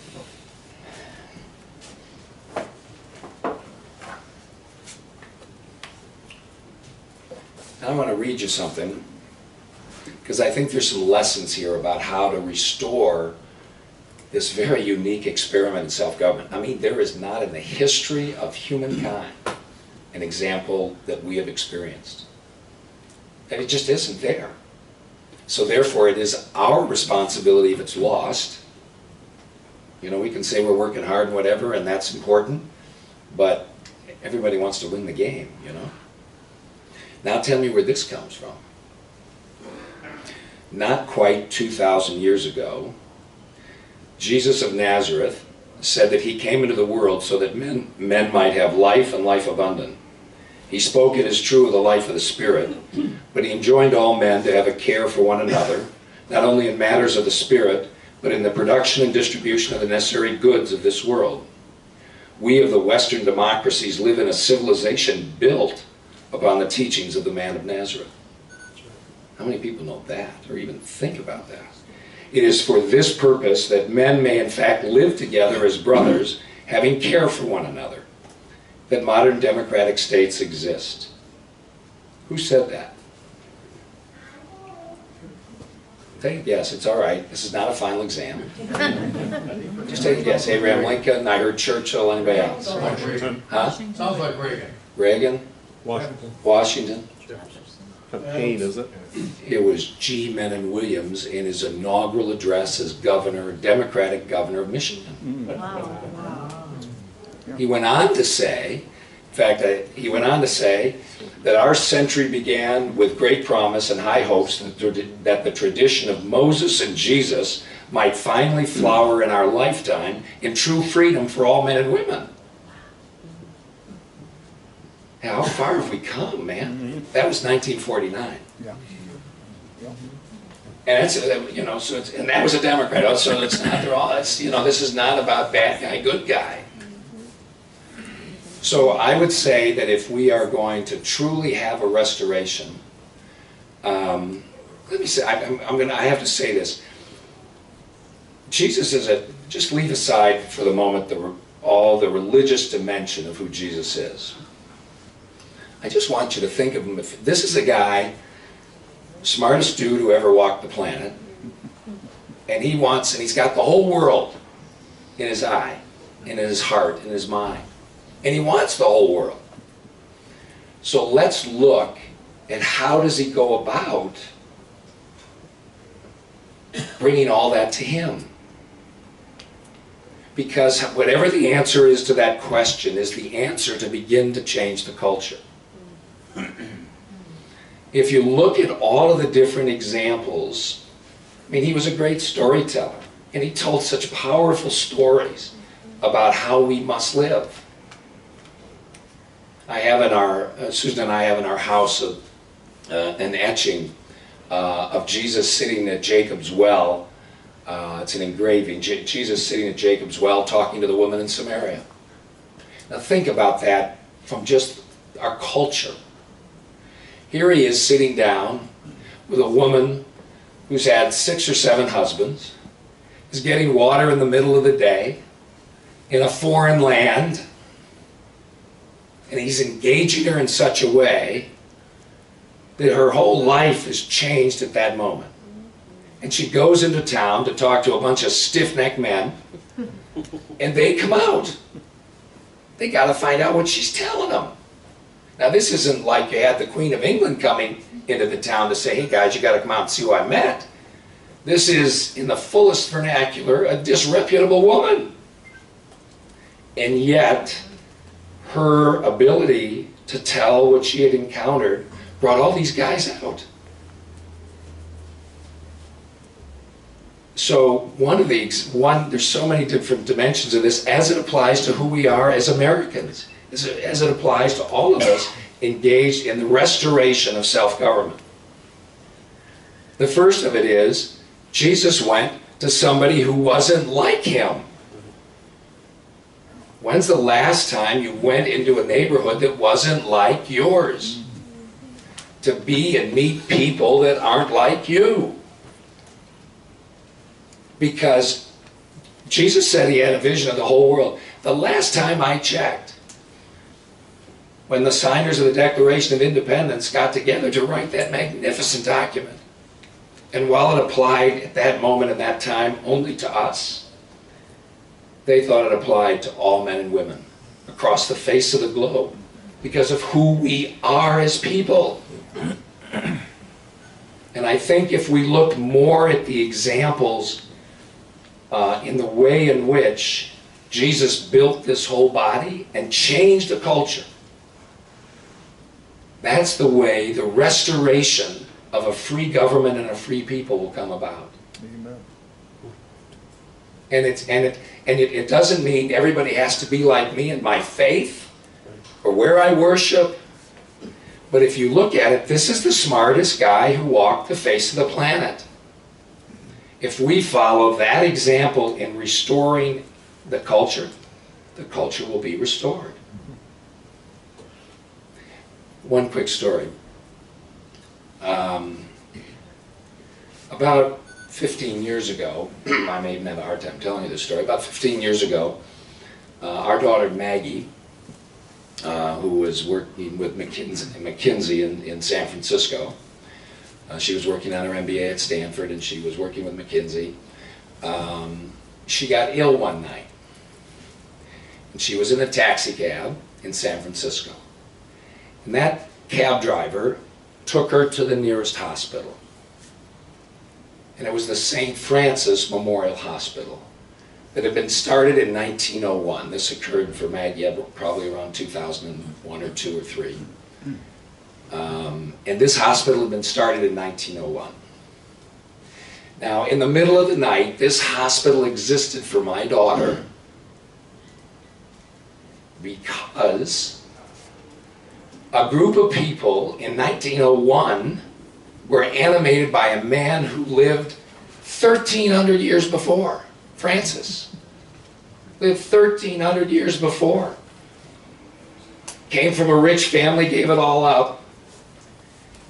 to read you something, because I think there's some lessons here about how to restore this very unique experiment in self-government. I mean, there is not in the history of humankind an example that we have experienced. And it just isn't there. So therefore, it is our responsibility if it's lost. You know, we can say we're working hard and whatever, and that's important, but everybody wants to win the game, you know? Now tell me where this comes from. Not quite 2,000 years ago, Jesus of Nazareth said that he came into the world so that men might have life and life abundant. He spoke, it is true, of the life of the Spirit, but he enjoined all men to have a care for one another, not only in matters of the Spirit, but in the production and distribution of the necessary goods of this world. We of the Western democracies live in a civilization built upon the teachings of the man of Nazareth. How many people know that, or even think about that? It is for this purpose that men may in fact live together as brothers, having care for one another, that modern democratic states exist. Who said that? Take a guess, it's all right. This is not a final exam. Just take a guess. Abraham Lincoln, I heard Churchill, anybody else? Huh? Sounds like Reagan. Reagan? Washington. Washington? Pain, is it? It was G. Menon Williams in his inaugural address as governor, Democratic governor of Michigan. He went on to say, in fact, he went on to say that our century began with great promise and high hopes that the tradition of Moses and Jesus might finally flower in our lifetime in true freedom for all men and women. How far have we come, man? That was 1949. Yeah. And it's, you know, so it's, and that was a Democrat. So it's not, they're all, it's, you know, this is not about bad guy, good guy. So I would say that if we are going to truly have a restoration, let me say, I have to say this. Jesus is just leave aside for the moment all the religious dimension of who Jesus is. I just want you to think of him. If this is a guy, smartest dude who ever walked the planet, and he's got the whole world in his eye, in his heart, in his mind. And he wants the whole world. So let's look at how does he go about bringing all that to him. Because whatever the answer is to that question is the answer to begin to change the culture. If you look at all of the different examples, I mean, he was a great storyteller, and he told such powerful stories about how we must live. Susan and I have in our house an etching of Jesus sitting at Jacob's well. It's an engraving. Jesus sitting at Jacob's well talking to the woman in Samaria. Now think about that from just our culture. Here he is sitting down with a woman who's had 6 or 7 husbands, is getting water in the middle of the day in a foreign land, and he's engaging her in such a way that her whole life is changed at that moment. And she goes into town to talk to a bunch of stiff-necked men, and they come out. They got to find out what she's telling them. Now, this isn't like you had the Queen of England coming into the town to say, hey guys, you got to come out and see who I met. This is, in the fullest vernacular, a disreputable woman. And yet, her ability to tell what she had encountered brought all these guys out. So there's so many different dimensions of this as it applies to who we are as Americans, as it applies to all of us engaged in the restoration of self-government. The first of it is, Jesus went to somebody who wasn't like him. When's the last time you went into a neighborhood that wasn't like yours? To be and meet people that aren't like you. Because Jesus said he had a vision of the whole world. The last time I checked, when the signers of the Declaration of Independence got together to write that magnificent document, and while it applied at that moment and that time only to us, they thought it applied to all men and women across the face of the globe because of who we are as people. And I think if we look more at the examples in the way in which Jesus built this whole body and changed the culture, that's the way the restoration of a free government and a free people will come about. Amen. And it doesn't mean everybody has to be like me in my faith or where I worship. But if you look at it, this is the smartest guy who walked the face of the planet. If we follow that example in restoring the culture will be restored. One quick story. About 15 years ago, I may even have a hard time telling you this story, about 15 years ago, our daughter Maggie, who was working with McKinsey in San Francisco, she was working on her MBA at Stanford and she was working with McKinsey. She got ill one night. And she was in a taxi cab in San Francisco. And that cab driver took her to the nearest hospital. And it was the St. Francis Memorial Hospital that had been started in 1901. This occurred for Maggie probably around 2001 or 2 or 3. And this hospital had been started in 1901. Now, in the middle of the night, this hospital existed for my daughter because a group of people in 1901 were animated by a man who lived 1,300 years before, Francis. Lived 1,300 years before. Came from a rich family, gave it all up,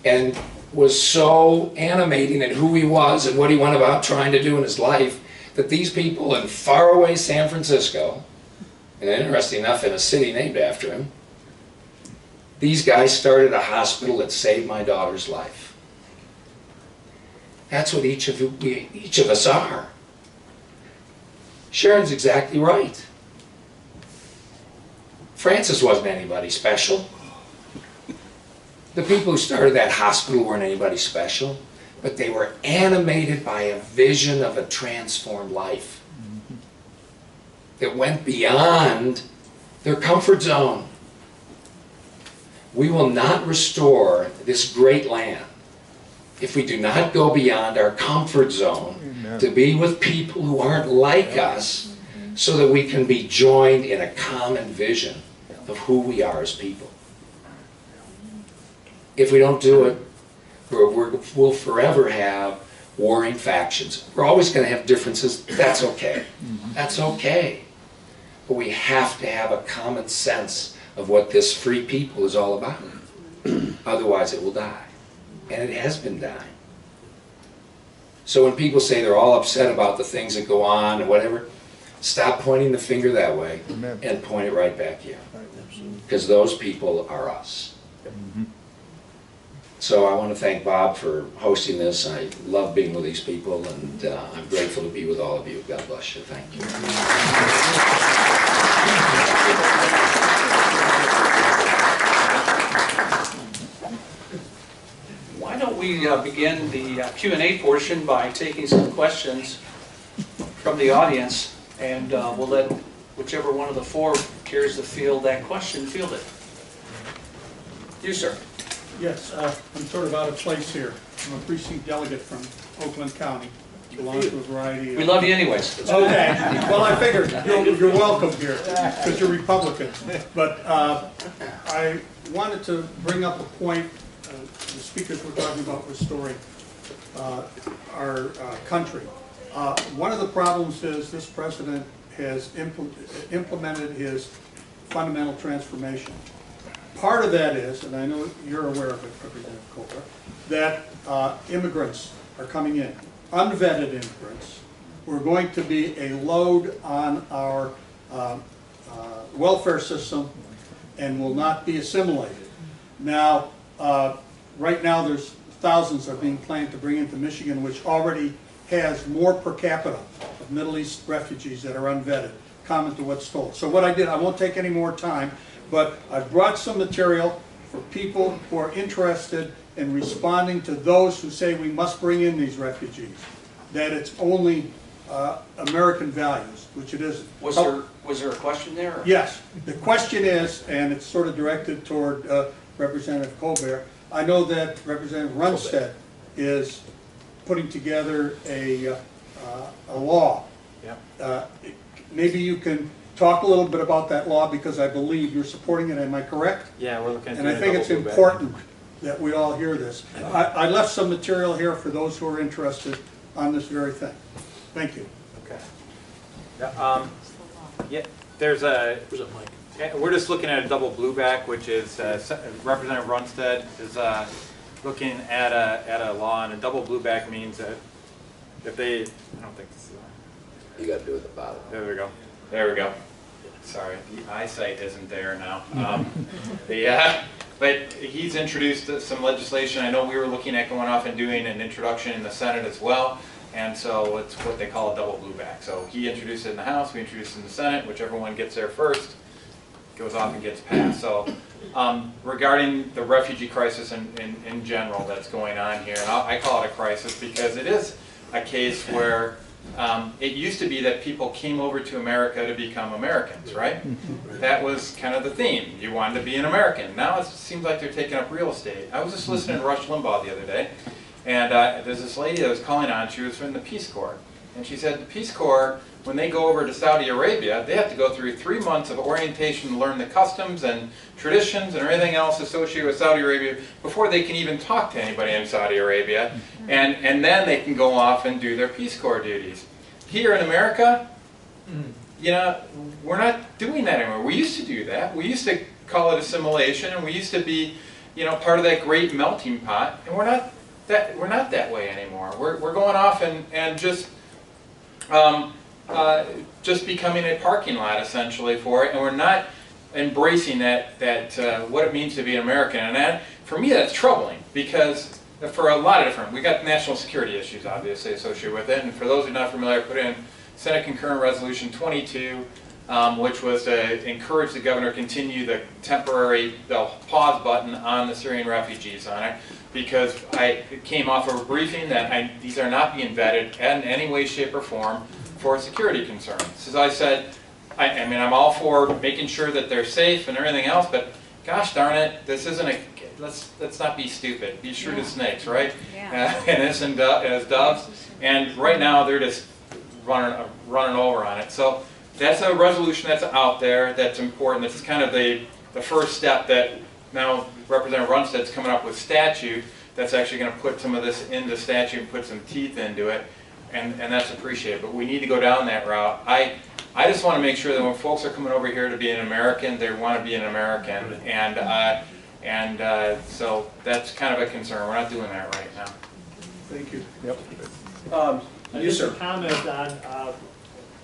and was so animating in who he was and what he went about trying to do in his life that these people in faraway San Francisco, and interesting enough in a city named after him, these guys started a hospital that saved my daughter's life. That's what each of us are. Sharon's exactly right. Francis wasn't anybody special. The people who started that hospital weren't anybody special, but they were animated by a vision of a transformed life that went beyond their comfort zone. We will not restore this great land if we do not go beyond our comfort zone to be with people who aren't like us so that we can be joined in a common vision of who we are as people. If we don't do it, we'll forever have warring factions. We're always going to have differences. That's okay. That's okay. But we have to have a common sense of what this free people is all about. Otherwise it will die. And it has been dying. So when people say they're all upset about the things that go on and whatever, stop pointing the finger that way and point it right back here. Because those people are us. So I want to thank Bob for hosting this. I love being with these people, and I'm grateful to be with all of you. God bless you. Thank you. Why don't we begin the Q&A portion by taking some questions from the audience, and we'll let whichever one of the four cares to field that question field it. You, sir. Yes, I'm sort of out of place here. I'm a precinct delegate from Oakland County. belong to a variety of... We love you anyways. Okay, well, I figured you're welcome here, because you're Republicans. But I wanted to bring up a point. The speakers were talking about restoring our country. One of the problems is this president has implemented his fundamental transformation. Part of that is, and I know you're aware of it, Representative Colbeck, that immigrants are coming in, unvetted immigrants. We're going to be a load on our welfare system and will not be assimilated. Now, right now there's thousands are being planned to bring into Michigan, which already has more per capita of Middle East refugees that are unvetted, common to what's told. So what I did, I won't take any more time, but I brought some material for people who are interested in responding to those who say we must bring in these refugees, that it's only American values, which it isn't. Was there a question there? Or? Yes. The question is, and it's sort of directed toward Representative Colbeck, I know that Representative Runstead is putting together a law. Yep. Maybe you can talk a little bit about that law, because I believe you're supporting it. Am I correct? Yeah, we're looking at And I think it's important that we all hear this. I left some material here for those who are interested on this very thing. Thank you. Okay. Yeah, there's a. Where's that mic? We're just looking at a double blueback, which is Representative Runstead is looking at a law, and a double blueback means that if they, I don't think this is. You got to do it at the bottom. There we go. There we go. Sorry, the eyesight isn't there now. But he's introduced some legislation. I know we were looking at going off and doing an introduction in the Senate as well. And so it's what they call a double blueback. So he introduced it in the House, we introduced it in the Senate. Whichever one gets there first goes off and gets passed. So regarding the refugee crisis in general that's going on here, and I call it a crisis because it is a case where it used to be that people came over to America to become Americans, right? That was kind of the theme. You wanted to be an American. Now it seems like they're taking up real estate. I was just listening to Rush Limbaugh the other day, and there's this lady that was calling on. She was from the Peace Corps. And she said the Peace Corps, when they go over to Saudi Arabia, they have to go through 3 months of orientation to learn the customs and traditions and everything else associated with Saudi Arabia before they can even talk to anybody in Saudi Arabia. And then they can go off and do their Peace Corps duties. Here in America, you know, we're not doing that anymore. We used to do that. We used to call it assimilation, and we used to be, you know, part of that great melting pot. And we're not that way anymore. We're going off and just becoming a parking lot essentially for it, and we're not embracing that what it means to be an American. And that, for me, that's troubling, because for a lot of different, we got national security issues obviously associated with it. And for those who are not familiar, I put in Senate Concurrent Resolution 22, which was to encourage the governor to continue the pause button on the Syrian refugees on it, because it came off of a briefing that these are not being vetted in any way, shape, or form for security concerns. As I said, I mean, I'm all for making sure that they're safe and everything else, but gosh darn it, this isn't a, let's not be stupid. Be shrewd as snakes, right? Yeah. Innocent as doves. And right now they're just running over on it. So that's a resolution that's out there that's important. This is kind of the first step that now Representative Runstead's coming up with statute that's actually going to put some of this into statute and put some teeth into it, and that's appreciated. But we need to go down that route. I just want to make sure that when folks are coming over here to be an American, they want to be an American, and so that's kind of a concern. We're not doing that right now. Thank you. Yep. Yes, sir. Just a comment on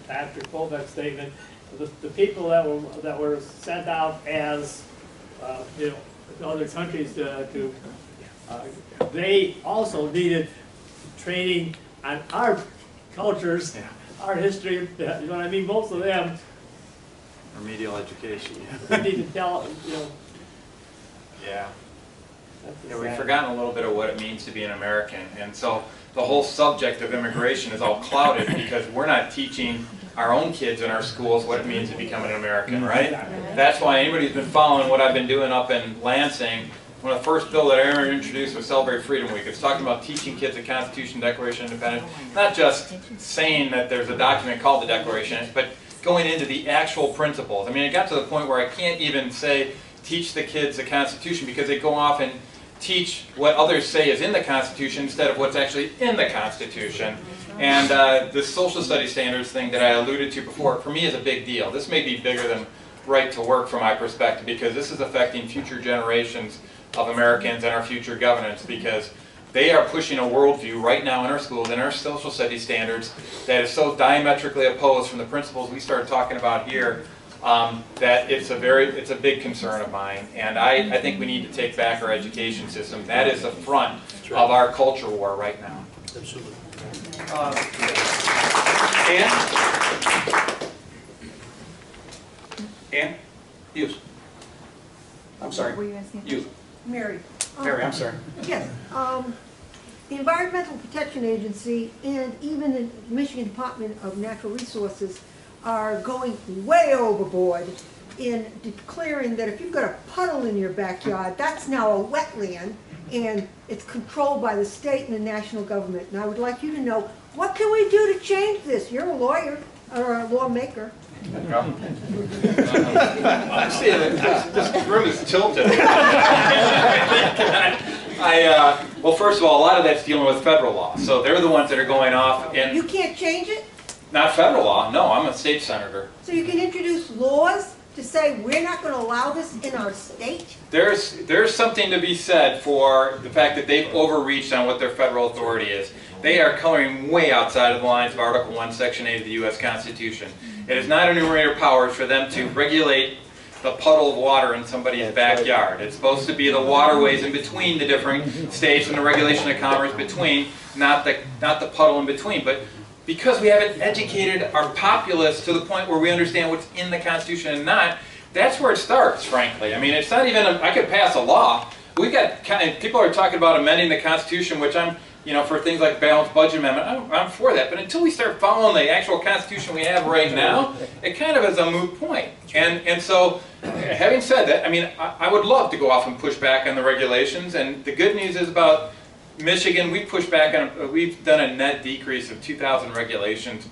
Dr. Colbeck's statement. The people that were sent out as to other countries they also needed training on our cultures, our history. You know what I mean? Most of them Remedial education. need to tell. You know. Yeah. That's Yeah, we've sad. forgotten a little bit of what it means to be an American, and so the whole subject of immigration is all clouded because we're not teaching our own kids in our schools what it means to become an American, right? That's why anybody who's been following what I've been doing up in Lansing One of the first bill that I ever introduced was Celebrate Freedom Week. It's talking about teaching kids the Constitution, Declaration of Independence, not just saying that there's a document called the Declaration, but going into the actual principles. I mean, it got to the point where I can't even say teach the kids the Constitution because they go off and teach what others say is in the Constitution instead of what's actually in the Constitution. And the social studies standards thing that I alluded to before, for me is a big deal. This may be bigger than right to work from my perspective because this is affecting future generations of Americans and our future governance because they are pushing a worldview right now in our schools and our social studies standards that is so diametrically opposed from the principles we started talking about here that it's a big concern of mine. And I think we need to take back our education system. That is the front of our culture war right now. Absolutely. Ann? Youth. I'm sorry. Were you asking? Youth. Mary. Mary, I'm sorry. Yes. The Environmental Protection Agency and even the Michigan Department of Natural Resources are going way overboard in declaring that if you've got a puddle in your backyard, that's now a wetland, and it's controlled by the state and the national government. And I would like you to know, what can we do to change this? You're a lawyer, or a lawmaker. I see this room is tilted. Well, first of all, a lot of that's dealing with federal law. So they're the ones that are going off and You can't change it? not federal law. No, I'm a state senator. So you can introduce laws to say we're not going to allow this in our state? There's something to be said for the fact that they've overreached on what their federal authority is. They are coloring way outside of the lines of Article 1, Section 8 of the U.S. Constitution. It is not enumerator powers for them to regulate the puddle of water in somebody's backyard. It's supposed to be the waterways in between the different states and the regulation of commerce between, not the puddle in between. But because we haven't educated our populace to the point where we understand what's in the Constitution and not, that's where it starts, frankly. I mean, it's not even, I could pass a law. We've got, people are talking about amending the Constitution, which I'm, for things like balanced budget amendment, I'm for that. But until we start following the actual Constitution we have right now, it kind of is a moot point. And so, having said that, I mean, I would love to go off and push back on the regulations. And the good news is about Michigan, we've pushed back on, we've done a net decrease of 2,000 regulations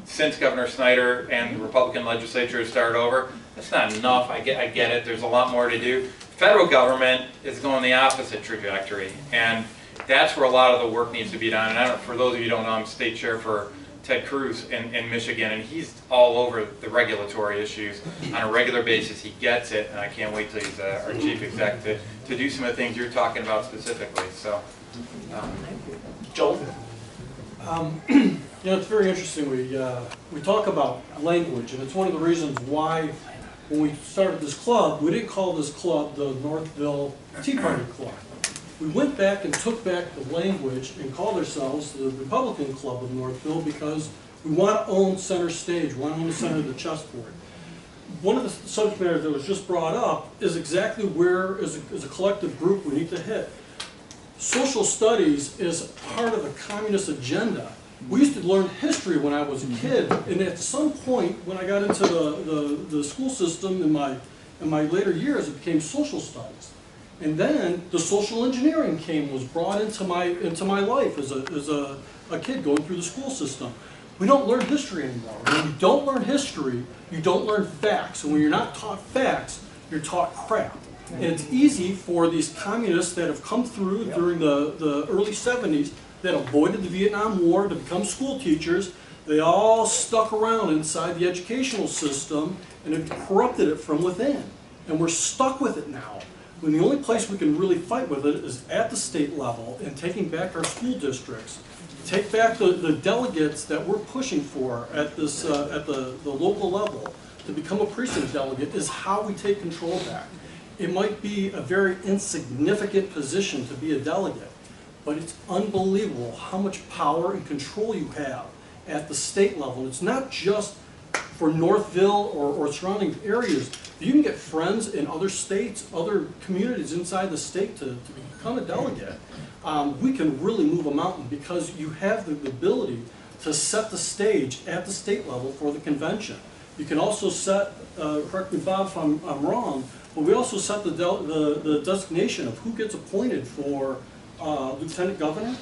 since Governor Snyder and the Republican legislature has started over. That's not enough. I get it. There's a lot more to do. Federal government is going the opposite trajectory, and that's where a lot of the work needs to be done. And for those of you who don't know, I'm state chair for Ted Cruz in Michigan, and he's all over the regulatory issues on a regular basis. He gets it, and I can't wait till he's our chief exec to do some of the things you're talking about specifically. So, Joel? It's very interesting. We talk about language, and it's one of the reasons why when we started this club, we didn't call this club the Northville Tea Party Club. We went back and took back the language and called ourselves the Republican Club of Northville because we want to own center stage, we want to own the center of the chessboard. One of the subject matters that was just brought up is exactly where, as a collective group, we need to hit. Social studies is part of the communist agenda. We used to learn history when I was a kid, and at some point when I got into the school system in my later years, it became social studies. And then the social engineering was brought into my life as a kid going through the school system. We don't learn history anymore. When you don't learn history, you don't learn facts. And when you're not taught facts, you're taught crap. And it's easy for these communists that have come through during the early 70s that avoided the Vietnam War to become school teachers. They all stuck around inside the educational system and have corrupted it from within. And we're stuck with it now. When the only place we can really fight with it is at the state level and taking back our school districts. Take back the delegates that we're pushing for at the local level to become a precinct delegate is how we take control back. It might be a very insignificant position to be a delegate, but it's unbelievable how much power and control you have at the state level. It's not just for Northville or surrounding areas. You can get friends in other states, other communities inside the state to become a delegate. We can really move a mountain because you have the ability to set the stage at the state level for the convention. You can also set, correct me Bob if I'm wrong, but we also set the designation of who gets appointed for lieutenant governor.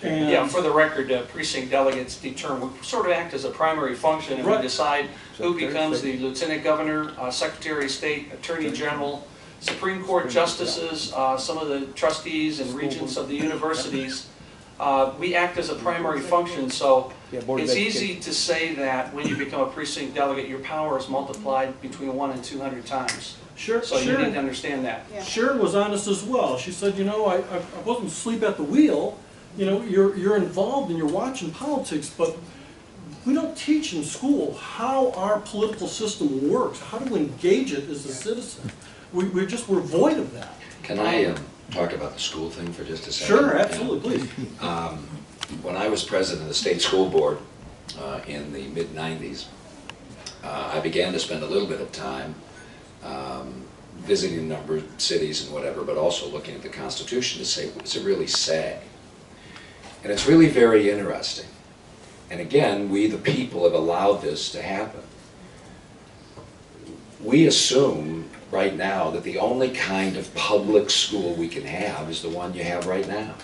And Yeah, for the record, precinct delegates determine, we sort of act as a primary function, and we Right. decide who becomes the lieutenant governor, secretary of state, attorney general, Supreme Court justices, some of the trustees and regents of the universities. We act as a primary function, so it's easy to say that when you become a precinct delegate, your power is multiplied between 1 and 200 times. Sure, So you Sharon- need to understand that. Yeah. Sharon was honest as well. She said, you know, I wasn't asleep at the wheel. You know, you're involved and you're watching politics, but we don't teach in school how our political system works, how to engage it as a citizen. We're void of that. Can I talk about the school thing for just a second? Sure, absolutely, please. When I was president of the state school board in the mid-90s, I began to spend a little bit of time visiting a number of cities and whatever, but also looking at the Constitution to say, what does it really say? And it's really very interesting. And again, we the people have allowed this to happen. We assume right now that the only kind of public school we can have is the one you have right now.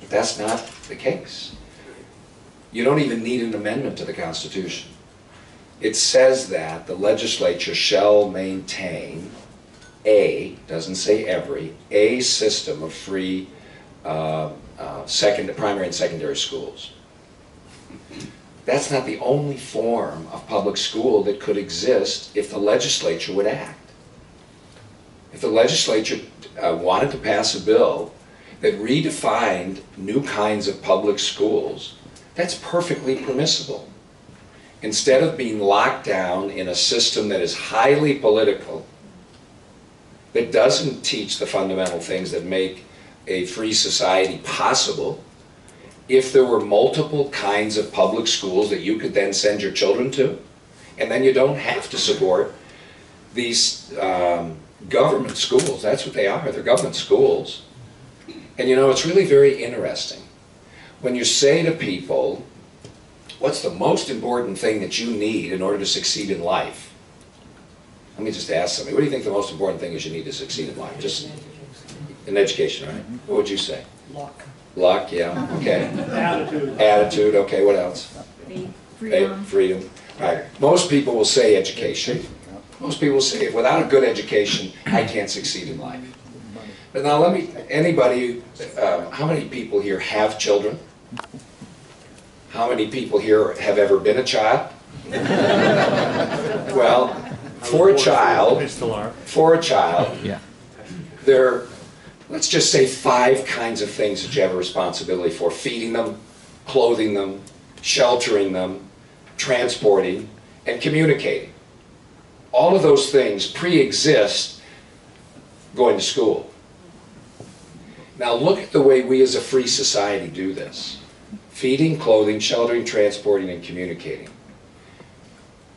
That's not the case. You don't even need an amendment to the Constitution. It says that the legislature shall maintain doesn't say every, a system of free primary and secondary schools. That's not the only form of public school that could exist if the legislature would act. If the legislature wanted to pass a bill that redefined new kinds of public schools, that's perfectly permissible. Instead of being locked down in a system that is highly political, that doesn't teach the fundamental things that make a free society possible, if there were multiple kinds of public schools that you could then send your children to, and then you don't have to support these government schools. That's what they are, they're government schools. And you know, it's really very interesting. When you say to people, what's the most important thing that you need in order to succeed in life? Let me just ask somebody, what do you think the most important thing is you need to succeed in life? Just in education, right? What would you say? Luck. Luck, yeah, okay. Attitude. Attitude, okay, what else? Freedom. Freedom. All right. Most people will say education. Most people will say, without a good education, I can't succeed in life. But now let me, anybody, how many people here have children? How many people here have ever been a child? Well, for a child, there, let's just say 5 kinds of things that you have a responsibility for: feeding them, clothing them, sheltering them, transporting, and communicating. All of those things pre-exist going to school. Now look at the way we as a free society do this. Feeding, clothing, sheltering, transporting, and communicating.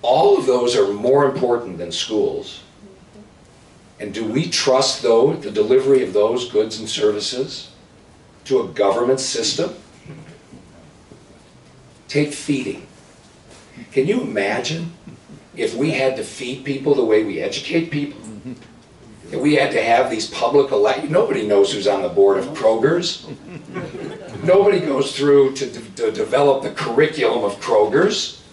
All of those are more important than schools. And do we trust, though, the delivery of those goods and services to a government system? Take feeding. Can you imagine if we had to feed people the way we educate people? If we had to have these public elections? Nobody knows who's on the board of Kroger's. Nobody goes through to develop the curriculum of Kroger's.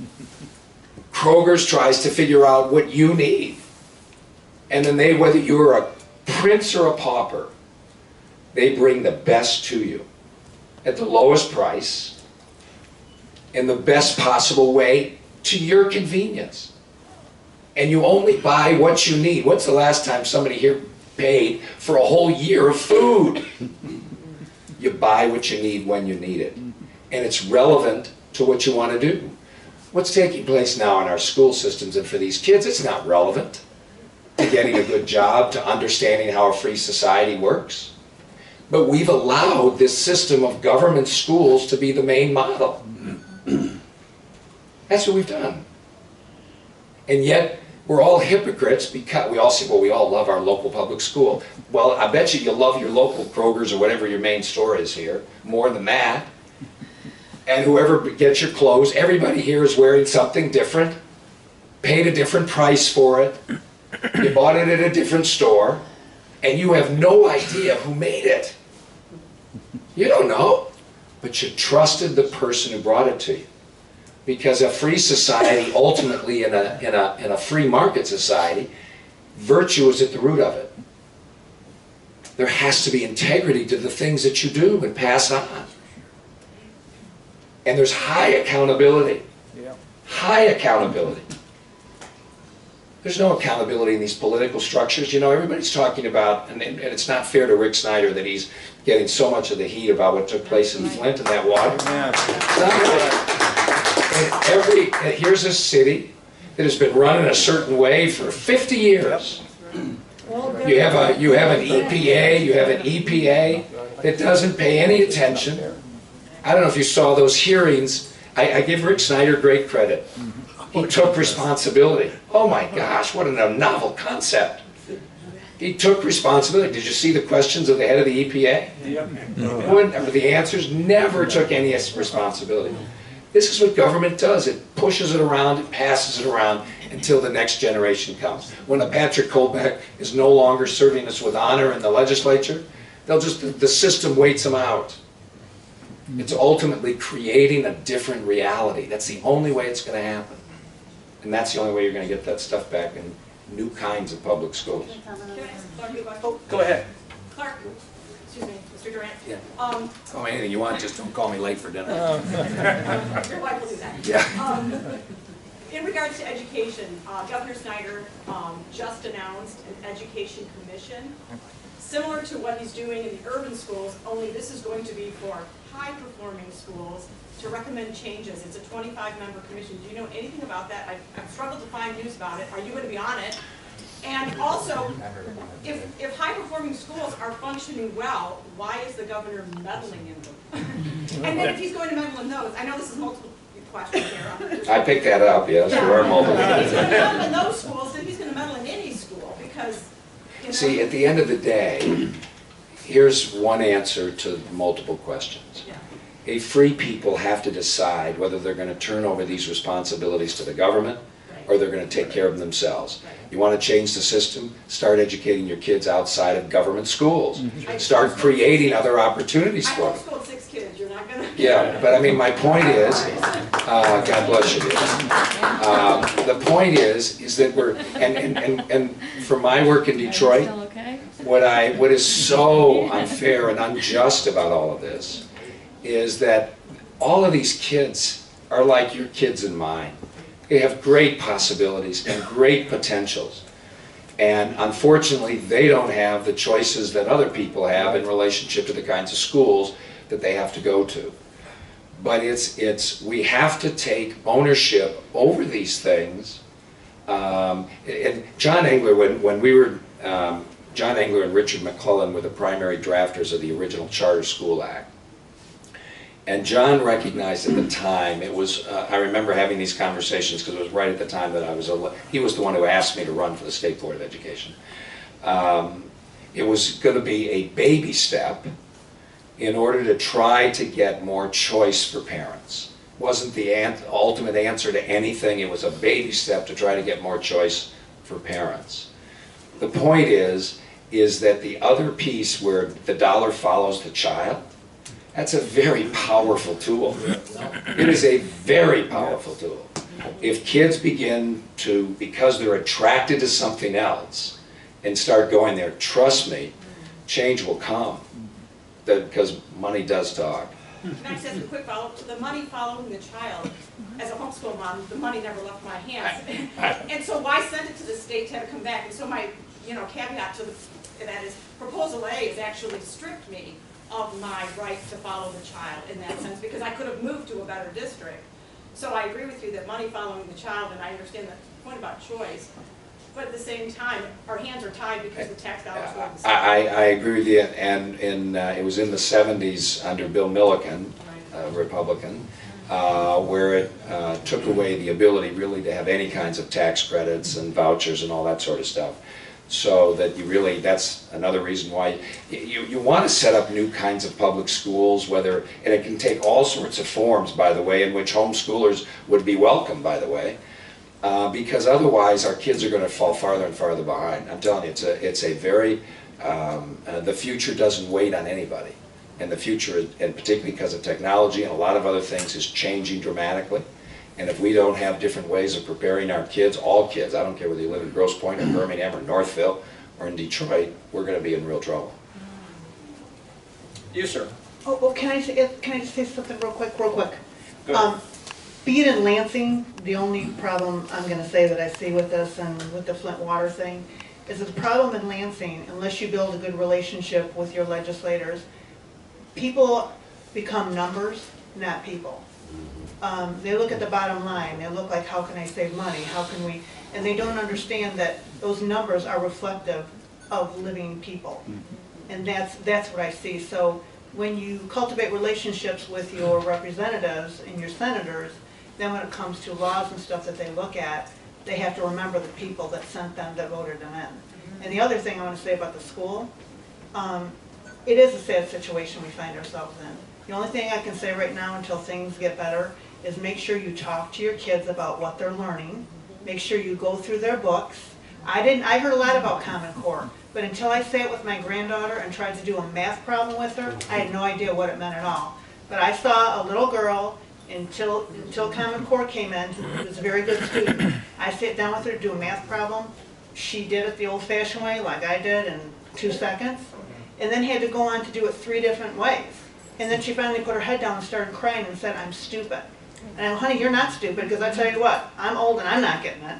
Kroger's tries to figure out what you need. And then they, whether you're a prince or a pauper, they bring the best to you at the lowest price in the best possible way to your convenience. And you only buy what you need. When's the last time somebody here paid for a whole year of food? You buy what you need when you need it. And it's relevant to what you want to do. What's taking place now in our school systems, and for these kids, it's not relevant to getting a good job, to understanding how a free society works. But we've allowed this system of government schools to be the main model. That's what we've done. And yet, we're all hypocrites because we all say, well, we all love our local public school. Well, I bet you love your local Kroger's or whatever your main store is here more than that. And whoever gets your clothes, everybody here is wearing something different, paid a different price for it. You bought it at a different store, and you have no idea who made it. You don't know, but you trusted the person who brought it to you. Because a free society, ultimately in a free market society, virtue is at the root of it. There has to be integrity to the things that you do and pass on. And there's high accountability. High accountability. There's no accountability in these political structures. You know, everybody's talking about, and it's not fair to Rick Snyder that he's getting so much of the heat about what took place in Flint and that water. It's not right. And here's a city that has been run in a certain way for 50 years. You have an EPA, you have an EPA that doesn't pay any attention. I don't know if you saw those hearings. I give Rick Snyder great credit. He took responsibility. Oh my gosh, what a novel concept. He took responsibility. Did you see the questions of the head of the EPA? The answers never took any responsibility. This is what government does. It pushes it around, it passes it around until the next generation comes. When a Patrick Colbeck is no longer serving us with honor in the legislature, the system waits them out. It's ultimately creating a different reality. That's the only way it's going to happen. And that's the only way you're going to get that stuff back in new kinds of public schools. Oh, go ahead. Clark, excuse me, Mr. Durant. Yeah. Call me anything you want, just don't call me late for dinner. Your wife will do that. Yeah. In regards to education, Governor Snyder just announced an education commission, similar to what he's doing in the urban schools, only this is going to be for high-performing schools to recommend changes. It's a 25-member commission. Do you know anything about that? I've struggled to find news about it. Are you going to be on it? And also, if high-performing schools are functioning well, why is the governor meddling in them? And then if he's going to meddle in those, I know this is multiple questions here. I picked that up, yes, there are multiple. If he's going to meddle in those schools, then he's going to meddle in any school, because, you know. See, at the end of the day, here's one answer to multiple questions. Yeah. A free people have to decide whether they're going to turn over these responsibilities to the government or they're going to take care of them themselves. You want to change the system? Start educating your kids outside of government schools. Start creating other opportunities for them. I homeschooled 6 kids. You're not going to. Yeah, but I mean, my point is, God bless you. The point is that we're, and for my work in Detroit, what is so unfair and unjust about all of this is that all of these kids are like your kids and mine. They have great possibilities and great potentials. And unfortunately, they don't have the choices that other people have in relationship to the kinds of schools that they have to go to. But we have to take ownership over these things. And John Engler, when we were, John Engler and Richard McClellan were the primary drafters of the original Charter School Act. And John recognized at the time, it was, I remember having these conversations because it was right at the time that I was, he was the one who asked me to run for the State Board of Education. It was going to be a baby step in order to try to get more choice for parents. It wasn't the ultimate answer to anything, it was a baby step to try to get more choice for parents. The point is that the other piece where the dollar follows the child, that's a very powerful tool. It is a very powerful tool. If kids begin to, because they're attracted to something else, and start going there, trust me, change will come. Because money does talk. Can I just ask a quick follow-up? To the money following the child, as a homeschool mom, the money never left my hands. And so why send it to the state to have it come back? And so my caveat to that is, Proposal A has actually stripped me of my right to follow the child in that sense, because I could have moved to a better district. So I agree with you that money following the child, and I understand the point about choice, but at the same time, our hands are tied because the tax dollars go to the state. I agree with you, and it was in the 70s under Bill Milliken, Republican, where it took away the ability really to have any kinds of tax credits and vouchers and all that sort of stuff. So that you really, that's another reason why you want to set up new kinds of public schools, and it can take all sorts of forms, by the way, in which homeschoolers would be welcome, by the way. Because otherwise our kids are going to fall farther and farther behind. I'm telling you, it's a very, the future doesn't wait on anybody. And the future, and particularly because of technology and a lot of other things, is changing dramatically. And if we don't have different ways of preparing our kids, all kids, I don't care whether you live in Grosse Pointe or Birmingham or Northville or in Detroit, we're going to be in real trouble. You, sir. Oh, can I just say something real quick? Go ahead. Being in Lansing, the only problem I'm going to say that I see with this and with the Flint water thing is that the problem in Lansing, unless you build a good relationship with your legislators, people become numbers, not people. They look at the bottom line. They look like, how can I save money? How can we? And they don't understand that those numbers are reflective of living people. And that's what I see. So when you cultivate relationships with your representatives and your senators, then when it comes to laws and stuff that they look at, they have to remember the people that sent them, that voted them in. And the other thing I want to say about the school, it is a sad situation we find ourselves in. The only thing I can say right now until things get better is make sure you talk to your kids about what they're learning. Make sure you go through their books. I heard a lot about Common Core, but until I sat with my granddaughter and tried to do a math problem with her, I had no idea what it meant at all. But I saw a little girl until Common Core came in, who was a very good student. I sat down with her to do a math problem. She did it the old-fashioned way, like I did, in 2 seconds, and then had to go on to do it 3 different ways. And then she finally put her head down and started crying and said, "I'm stupid." And I'm, honey, you're not stupid, because I tell you what, I'm old and I'm not getting it.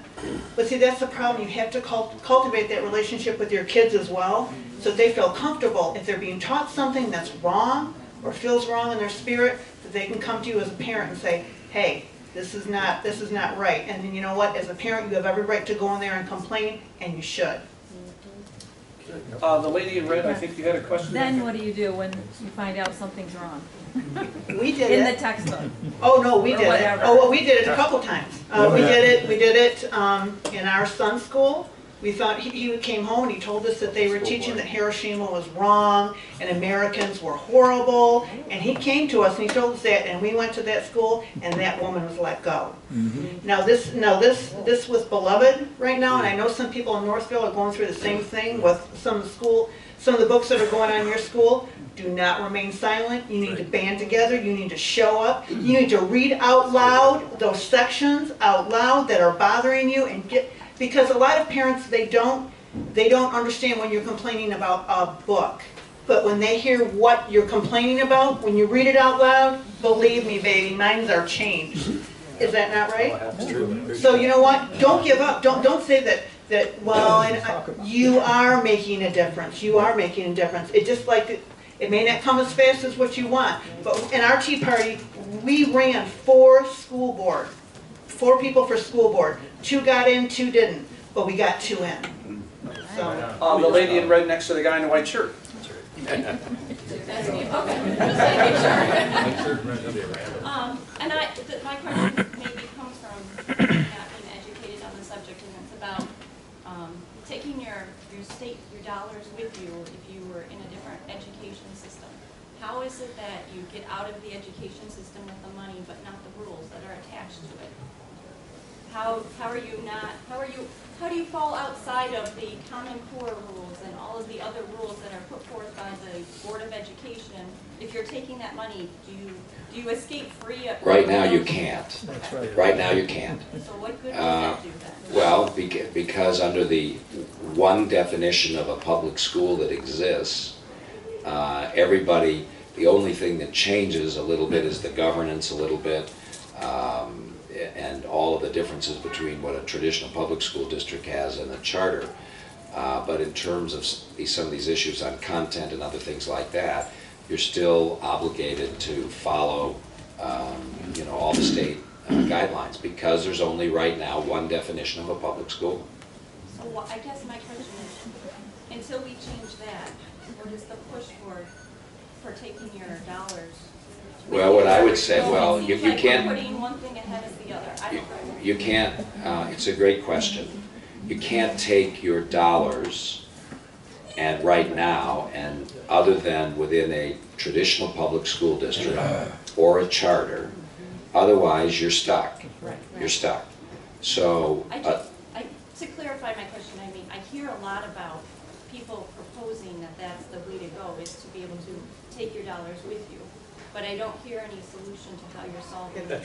But see, that's the problem. You have to cultivate that relationship with your kids as well, so that they feel comfortable if they're being taught something that's wrong or feels wrong in their spirit, that they can come to you as a parent and say, hey, this is not right. And then you know what, as a parent, you have every right to go in there and complain, and you should. The lady in red, I think you had a question. Then what do you do when you find out something's wrong? We did In it. the textbook. Oh, no, we Or did whatever. it. Oh, well, we did it a couple times. We did it in our son's school. We thought, he came home and he told us that they were teaching that Hiroshima was wrong and Americans were horrible. And he came to us and he told us that, and we went to that school and that woman was let go. Now this was beloved right now, and I know some people in Northville are going through the same thing with some of the books that are going on in your school. Do not remain silent. You need to band together. You need to show up. You need to read out loud those sections out loud that are bothering you, and because a lot of parents, they don't understand when you're complaining about a book. But when they hear what you're complaining about, when you read it out loud, believe me, baby, minds are changed. Is that not right? That's true. So you know what? Don't give up. Don't say that you are making a difference. You are making a difference. It just like it may not come as fast as what you want. But in our Tea Party, we ran 4 school board. 4 people for school board. 2 got in, 2 didn't. But we got 2 in. So The lady in red next to the guy in the white shirt. My question maybe comes from not being educated on the subject, and it's about taking your dollars with you if you were in a different education system. How is it that you get out of the education system with the money, but not the rules that are attached to it? How do you fall outside of the Common Core rules and all of the other rules that are put forth by the Board of Education? If you're taking that money, do you escape free? Right now you can't. That's right. Right now you can't. So what good does that do then? Well, because under the one definition of a public school that exists, everybody, the only thing that changes a little bit is the governance a little bit, and all of the differences between what a traditional public school district has and a charter. But in terms of some of these issues on content and other things like that, you're still obligated to follow all the state guidelines, because there's only right now one definition of a public school. So I guess my question is, until we change that, what is the push for taking your dollars? Well, what I would say, well, you Like can't. we're putting one thing ahead of the other. I don't know. You can't, it's a great question. You can't take your dollars and right now, and other than within a traditional public school district or a charter, otherwise you're stuck. You're stuck. So, To clarify my question, I mean, I hear a lot about people proposing that that's the way to go, is to be able to take your dollars with you. But I don't hear any solution to how you're solving the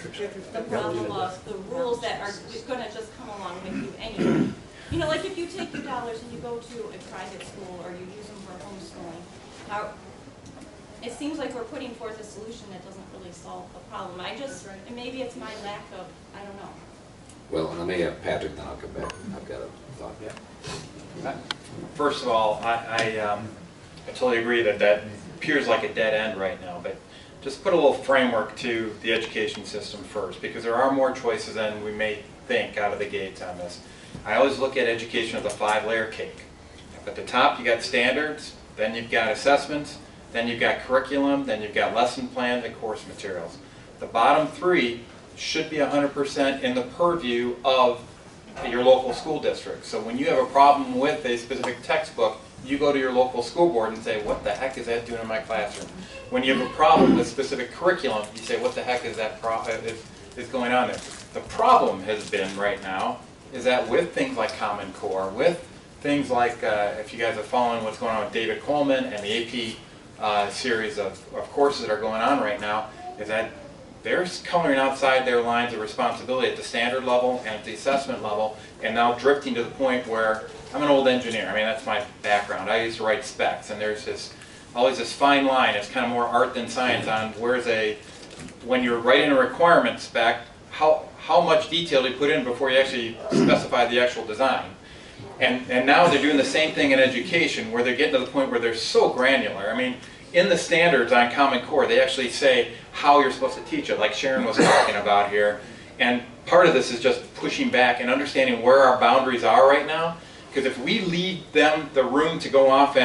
problem of the rules that are going to just come along with you anyway. You know, like if you take your dollars and you go to a private school or you use them for homeschooling, it seems like we're putting forth a solution that doesn't really solve the problem. And maybe it's my lack of, I don't know. well, let me have Patrick, then I'll come back. I've got a thought. Yeah. First of all, I totally agree that that appears like a dead end right now, but just put a little framework to the education system first, because there are more choices than we may think out of the gates on this. I always look at education as a 5-layer cake. At the top you got standards, then you've got assessments, then you've got curriculum, then you've got lesson plans and course materials. The bottom 3 should be 100% in the purview of your local school district. So when you have a problem with a specific textbook, you go to your local school board and say, what the heck is that doing in my classroom? When you have a problem with specific curriculum, you say, what the heck is that is going on there? The problem has been right now is that with things like Common Core, with things like, if you guys are following what's going on with David Coleman and the AP series of courses that are going on right now, is that they're coloring outside their lines of responsibility at the standard level and at the assessment level, and now drifting to the point where, I'm an old engineer, I mean that's my background, I used to write specs, and there's always this fine line, it's kind of more art than science on when you're writing a requirement spec, how much detail do you put in before you actually specify the actual design. And now they're doing the same thing in education, where they're getting to the point where they're so granular. I mean, in the standards on Common Core, they actually say how you're supposed to teach it, like Sharon was talking about here. And part of this is just pushing back and understanding where our boundaries are right now. Because if we leave them the room to go off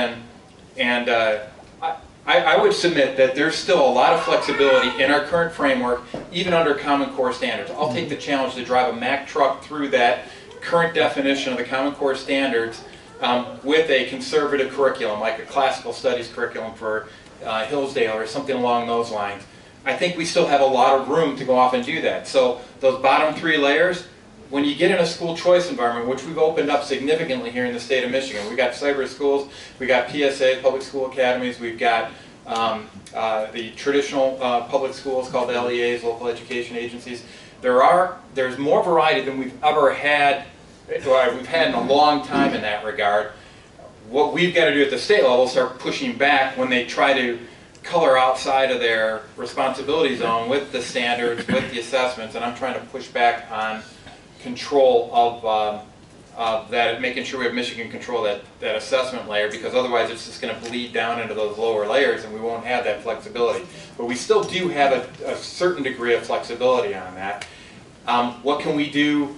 I would submit that there's still a lot of flexibility in our current framework, even under Common Core standards. I'll take the challenge to drive a Mack truck through that current definition of the Common Core standards with a conservative curriculum, like a classical studies curriculum for Hillsdale or something along those lines. I think we still have a lot of room to go off and do that. So those bottom 3 layers, when you get in a school choice environment, which we've opened up significantly here in the state of Michigan, we've got cyber schools, we've got PSA, public school academies, we've got the traditional public schools called LEAs, local education agencies. There's more variety than we've ever had, or we've had in a long time in that regard. What we've got to do at the state level is start pushing back when they try to color outside of their responsibility zone with the standards, with the assessments, and I'm trying to push back on control of that, making sure we have Michigan control that assessment layer, because otherwise it's just going to bleed down into those lower layers and we won't have that flexibility. But we still do have a certain degree of flexibility on that. What can we do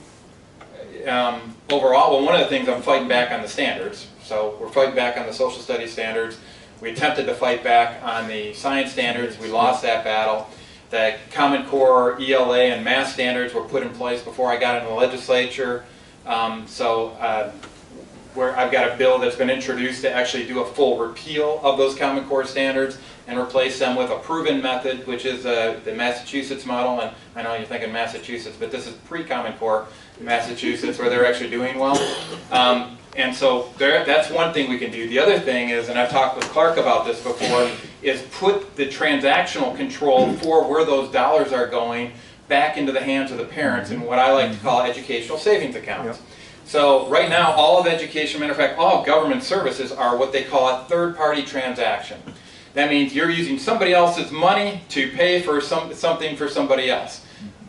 overall? Well, one of the things, I'm fighting back on the standards. So we're fighting back on the social studies standards. We attempted to fight back on the science standards. We lost that battle. The Common Core, ELA, and math standards were put in place before I got in the legislature. Where I've got a bill that's been introduced to actually do a full repeal of those Common Core standards and replace them with a proven method, which is the Massachusetts model. And I know you're thinking Massachusetts, but this is pre-Common Core Massachusetts, where they're actually doing well. And so that's one thing we can do. The other thing is, and I've talked with Clark about this before, is put the transactional control for where those dollars are going back into the hands of the parents in what I like to call educational savings accounts. Yep. So right now, all of education, matter of fact, all of government services are what they call a third-party transaction. That means you're using somebody else's money to pay for something for somebody else.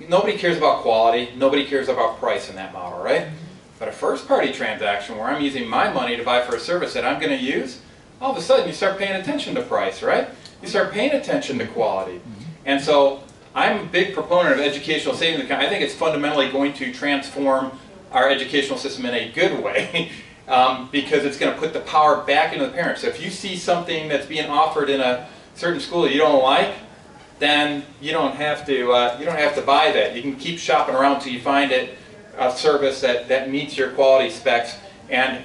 Nobody cares about quality. Nobody cares about price in that model, right? But a first-party transaction where I'm using my money to buy for a service that I'm going to use, all of a sudden you start paying attention to price, right? You start paying attention to quality. And so I'm a big proponent of educational savings account. I think it's fundamentally going to transform our educational system in a good way because it's going to put the power back into the parents. So if you see something that's being offered in a certain school that you don't like, then you don't have to buy that. You can keep shopping around until you find a service that meets your quality specs. And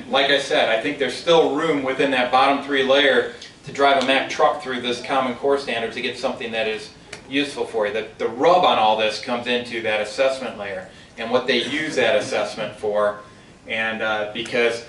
like I said, I think there's still room within that bottom 3 layer to drive a Mack truck through this Common Core standard to get something that is useful for you. The rub on all this comes into that assessment layer. and what they use that assessment for. And because,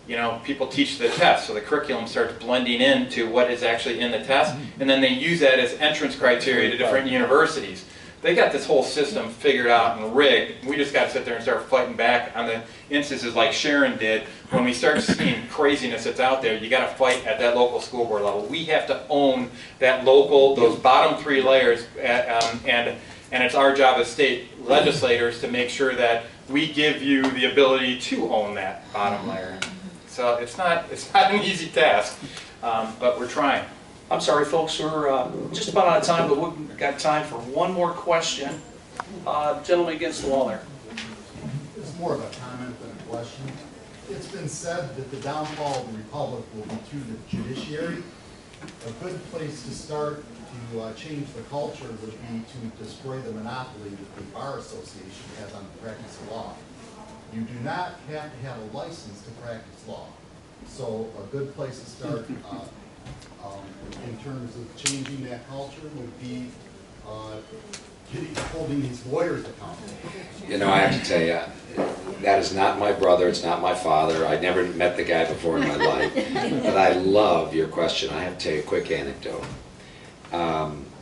you know, people teach the test, so the curriculum starts blending into what is actually in the test, and then they use that as entrance criteria to different universities. They got this whole system figured out and rigged. We just got to sit there and start fighting back on the instances like Sharon did. When we start seeing craziness that's out there, you got to fight at that local school board level. We have to own that local, those bottom 3 layers, and it's our job as state legislators to make sure that we give you the ability to own that bottom layer. So it's not an easy task, but we're trying. I'm sorry, folks, we're just about out of time, but we've got time for one more question. Gentleman against the wall there. It's more of a comment than a question. It's been said that the downfall of the republic will be through the judiciary. A good place to start to change the culture would be to destroy the monopoly that the Bar Association has on the practice of law. You do not have to have a license to practice law. So a good place to start in terms of changing that culture would be holding these lawyers accountable. You know, I have to tell you, that is not my brother, it's not my father. I'd never met the guy before in my life. But I love your question. I have to tell you a quick anecdote.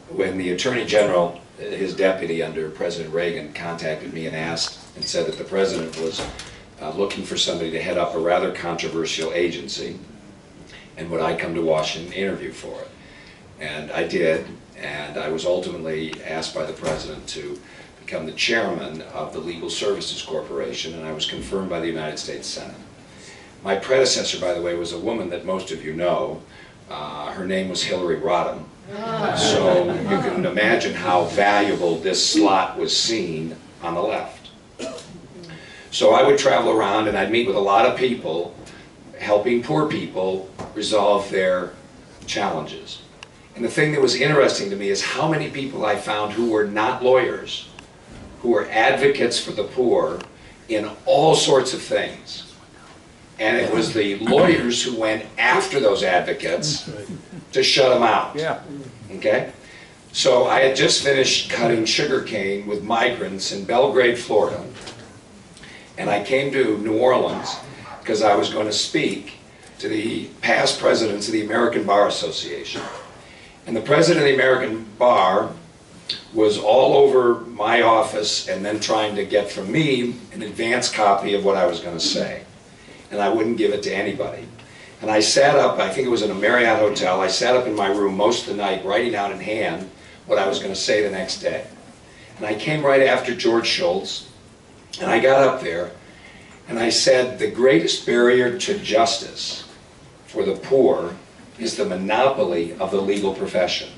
When the Attorney General, his deputy under President Reagan, contacted me and asked and said that the President was looking for somebody to head up a rather controversial agency, and would I come to Washington and interview for it? And I did, and I was ultimately asked by the President to become the chairman of the Legal Services Corporation, and I was confirmed by the United States Senate. My predecessor, by the way, was a woman that most of you know. Her name was Hillary Rodham. So you can imagine how valuable this slot was seen on the left. So I would travel around and I'd meet with a lot of people, helping poor people resolve their challenges. And the thing that was interesting to me is how many people I found who were not lawyers, who were advocates for the poor in all sorts of things. And it was the lawyers who went after those advocates to shut them out. Yeah. Okay? So I had just finished cutting sugarcane with migrants in Belgrade, Florida. And I came to New Orleans because I was going to speak to the past presidents of the American Bar Association. And the president of the American Bar was all over my office and then trying to get from me an advance copy of what I was going to say. And I wouldn't give it to anybody. And I sat up, I think it was in a Marriott hotel, I sat up in my room most of the night writing out in hand what I was going to say the next day. And I came right after George Shultz, and I got up there, and I said, the greatest barrier to justice for the poor is the monopoly of the legal profession.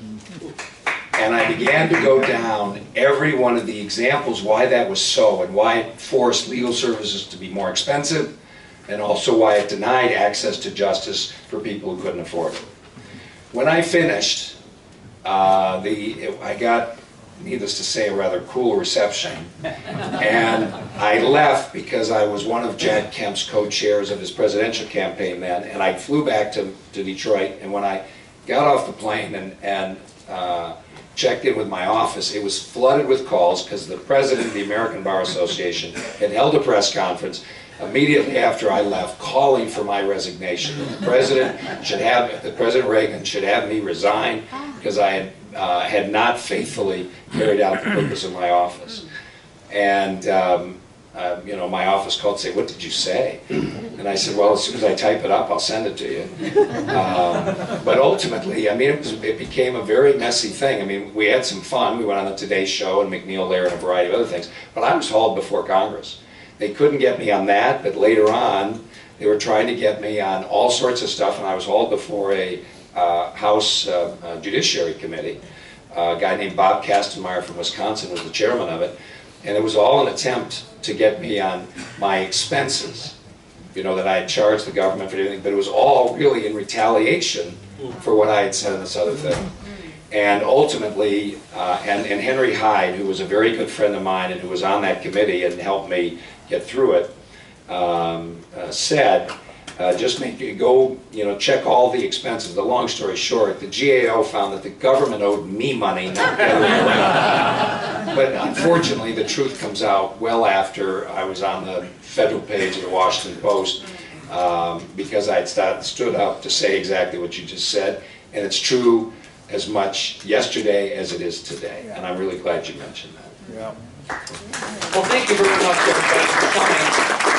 And I began to go down every one of the examples why that was so, and why it forced legal services to be more expensive, and also why it denied access to justice for people who couldn't afford it. When I finished, I got, needless to say, a rather cool reception. And I left because I was one of Jack Kemp's co-chairs of his presidential campaign then, and I flew back to Detroit, and when I got off the plane and checked in with my office, it was flooded with calls because the president of the American Bar Association had held a press conference immediately after I left, calling for my resignation. President Reagan should have me resign because I had not faithfully carried out the purpose of my office. And you know, my office called to say, "What did you say?" And I said, "Well, as soon as I type it up, I'll send it to you." But ultimately, I mean, it became a very messy thing. I mean, we had some fun. We went on the Today Show and McNeil Lehrer and a variety of other things. But I was hauled before Congress. They couldn't get me on that, but later on, they were trying to get me on all sorts of stuff, and I was hauled before a House Judiciary Committee. A guy named Bob Kastenmeier from Wisconsin was the chairman of it, and it was all an attempt to get me on my expenses, you know, that I had charged the government for everything, but it was all really in retaliation for what I had said in this other thing. And ultimately, and Henry Hyde, who was a very good friend of mine and who was on that committee and helped me get through it, said, just go, you know, check all the expenses. The long story short, the GAO found that the government owed me money, not the other way around. But unfortunately, the truth comes out well after I was on the federal page of the Washington Post, because I had stood up to say exactly what you just said, and it's true as much yesterday as it is today, and I'm really glad you mentioned that. Yeah. Well, thank you very much, everybody, for coming.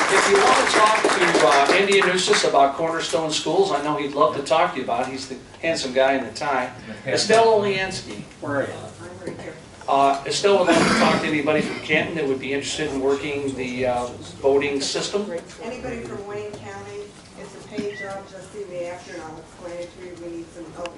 If you want to talk to Andy Anusis about Cornerstone Schools, I know he'd love to talk to you about it. He's the handsome guy in the tie. Estelle Oliansky, where are you? Estelle would love to talk to anybody from Canton that would be interested in working the voting system. Anybody from Wayne County, it's a paid job, just see me after and I'll explain it to you. We need some help.